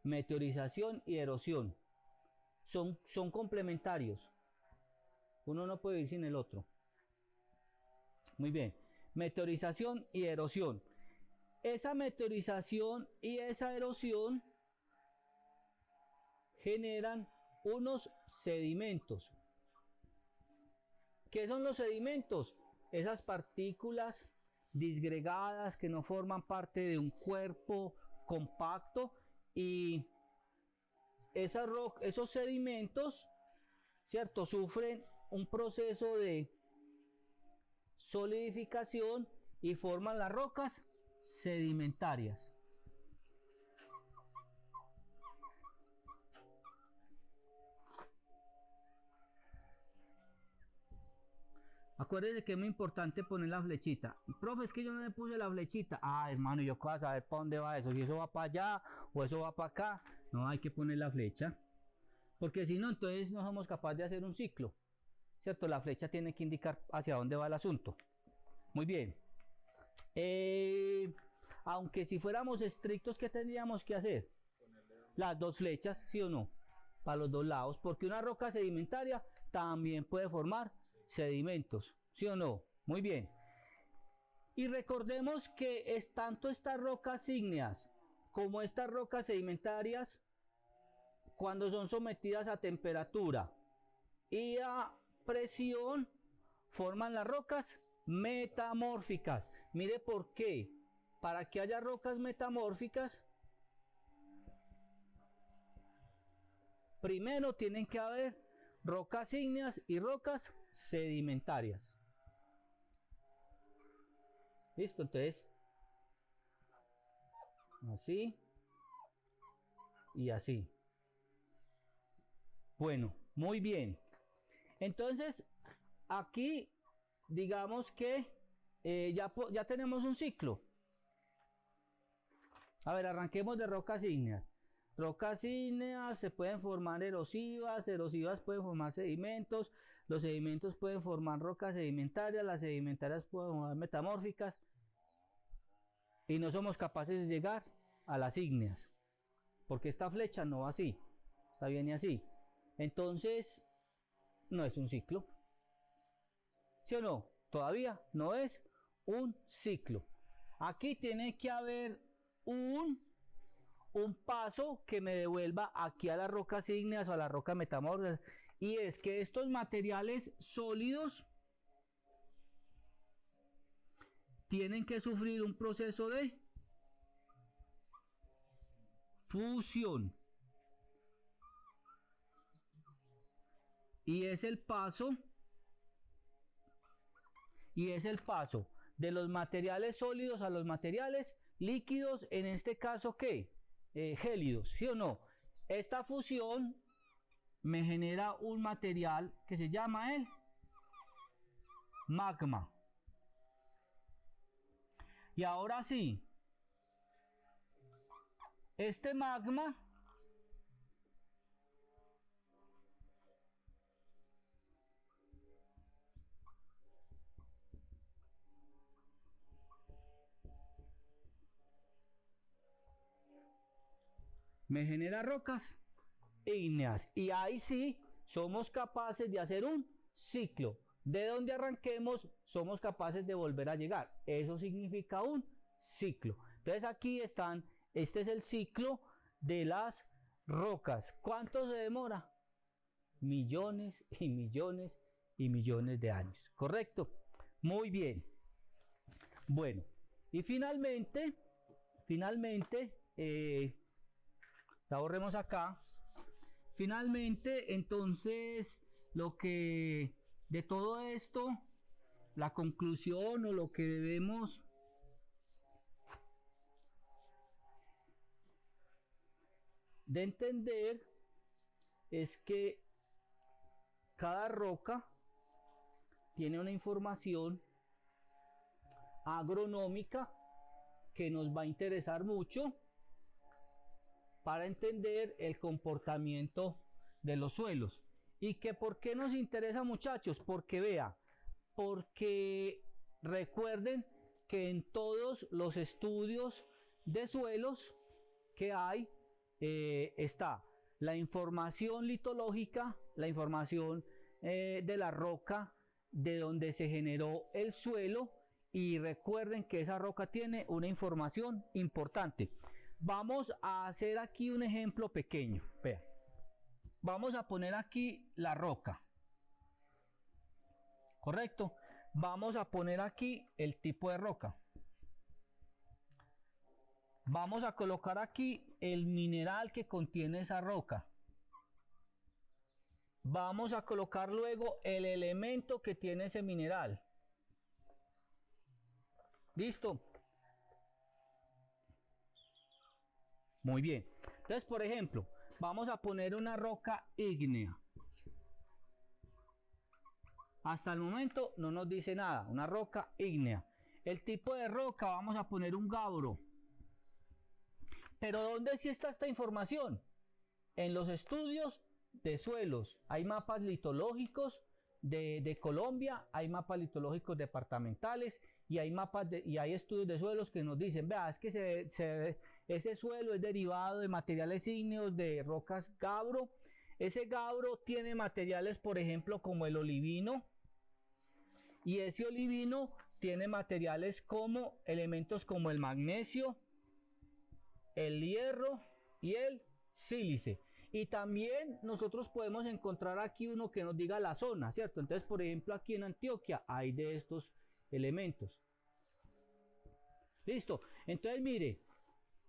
Meteorización y erosión son complementarios. Uno no puede vivir sin el otro. Muy bien. Meteorización y erosión. Esa meteorización y esa erosión generan unos sedimentos. ¿Qué son los sedimentos? Esas partículas disgregadas que no forman parte de un cuerpo compacto, y esos sedimentos, ¿cierto?, sufren un proceso de solidificación y forman las rocas sedimentarias. Acuérdense que es muy importante poner la flechita. Profe, es que yo no le puse la flechita. Ah, hermano, yo voy a saber para dónde va eso. Si eso va para allá o eso va para acá. No, hay que poner la flecha. Porque si no, entonces no somos capaces de hacer un ciclo. ¿Cierto? La flecha tiene que indicar hacia dónde va el asunto. Muy bien. Aunque si fuéramos estrictos, ¿qué tendríamos que hacer? Las dos flechas, ¿sí o no? Para los dos lados. Porque una roca sedimentaria también puede formar sedimentos, ¿sí o no? Muy bien. Y recordemos que es tanto estas rocas ígneas como estas rocas sedimentarias, cuando son sometidas a temperatura y a presión, forman las rocas metamórficas. Mire por qué. Para que haya rocas metamórficas, primero tienen que haber rocas ígneas y rocas sedimentarias. Listo, entonces así y así. Bueno, muy bien. Entonces aquí digamos que ya tenemos un ciclo. A ver, arranquemos de rocas ígneas. Rocas ígneas se pueden formar erosivas pueden formar sedimentos, los sedimentos pueden formar rocas sedimentarias, las sedimentarias pueden formar metamórficas, y no somos capaces de llegar a las ígneas, porque esta flecha no va así, esta viene así. Entonces, no es un ciclo. ¿Sí o no? Todavía no es un ciclo. Aquí tiene que haber un paso que me devuelva aquí a las rocas ígneas o a las rocas metamórficas, y es que estos materiales sólidos tienen que sufrir un proceso de fusión, y es el paso de los materiales sólidos a los materiales líquidos, en este caso ¿qué? Gélidos, ¿sí o no? Esta fusión me genera un material que se llama el magma. Y ahora sí, este magma me genera rocas ígneas, y ahí sí somos capaces de hacer un ciclo. De donde arranquemos somos capaces de volver a llegar. Eso significa un ciclo. Entonces aquí están, este es el ciclo de las rocas. ¿Cuánto se demora? Millones y millones y millones de años. ¿Correcto? Muy bien. Bueno, y finalmente, la borremos acá. Finalmente, entonces, lo que de todo esto, la conclusión o lo que debemos de entender es que cada roca tiene una información agronómica que nos va a interesar mucho para entender el comportamiento de los suelos. ¿Y que por qué nos interesa, muchachos? Porque vea, porque recuerden que en todos los estudios de suelos que hay está la información litológica, la información de la roca, de donde se generó el suelo, y recuerden que esa roca tiene una información importante. Vamos a hacer aquí un ejemplo pequeño. Vean. Vamos a poner aquí la roca. ¿Correcto? Vamos a poner aquí el tipo de roca. Vamos a colocar aquí el mineral que contiene esa roca. Vamos a colocar luego el elemento que tiene ese mineral. ¿Listo? Muy bien. Entonces, por ejemplo, vamos a poner una roca ígnea. Hasta el momento no nos dice nada. Una roca ígnea. El tipo de roca, vamos a poner un gabbro. Pero ¿dónde sí está esta información? En los estudios de suelos. Hay mapas litológicos de Colombia, hay mapas litológicos departamentales y hay hay estudios de suelos que nos dicen, vea, es que ese suelo es derivado de materiales ígneos de rocas gabbro. Ese gabbro tiene materiales, por ejemplo, como el olivino, y ese olivino tiene materiales como elementos como el magnesio, el hierro y el sílice. Y también nosotros podemos encontrar aquí uno que nos diga la zona, ¿cierto? Entonces, por ejemplo, aquí en Antioquia hay de estos elementos. Listo. Entonces, mire,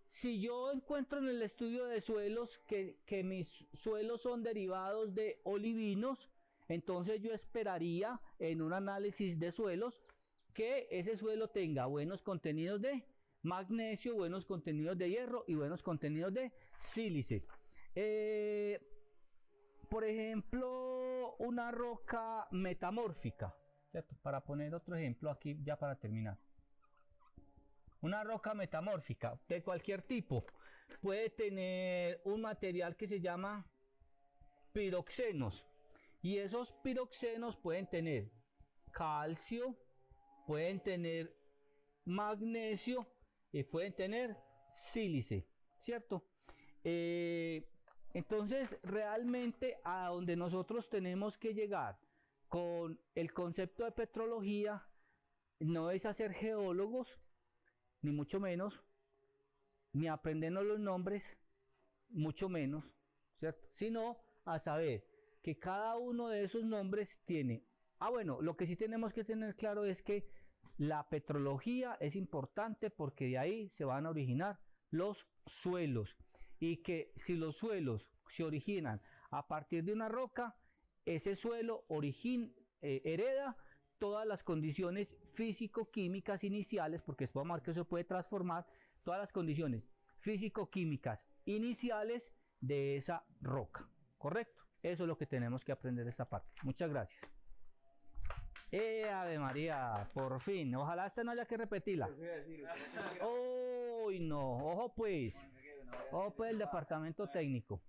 si yo encuentro en el estudio de suelos que mis suelos son derivados de olivinos, entonces yo esperaría en un análisis de suelos que ese suelo tenga buenos contenidos de magnesio, buenos contenidos de hierro y buenos contenidos de sílice. Por ejemplo, una roca metamórfica, ¿cierto? Para poner otro ejemplo aquí ya para terminar. Una roca metamórfica de cualquier tipo puede tener un material que se llama piroxenos, y esos piroxenos pueden tener calcio, pueden tener magnesio y pueden tener sílice, ¿cierto? Entonces, realmente a donde nosotros tenemos que llegar con el concepto de petrología no es hacer geólogos, ni mucho menos, ni aprendernos los nombres, mucho menos, ¿cierto? Sino a saber que cada uno de esos nombres tiene. Bueno, lo que sí tenemos que tener claro es que la petrología es importante porque de ahí se van a originar los suelos, y que si los suelos se originan a partir de una roca, ese suelo hereda todas las condiciones físico-químicas iniciales, porque después vamos a ver que eso puede transformar todas las condiciones físico-químicas iniciales de esa roca, ¿correcto? Eso es lo que tenemos que aprender de esta parte. Muchas gracias. Ave María, por fin. Ojalá esta no haya que repetirla. Uy, no. Ojo pues. Ojo pues el departamento técnico.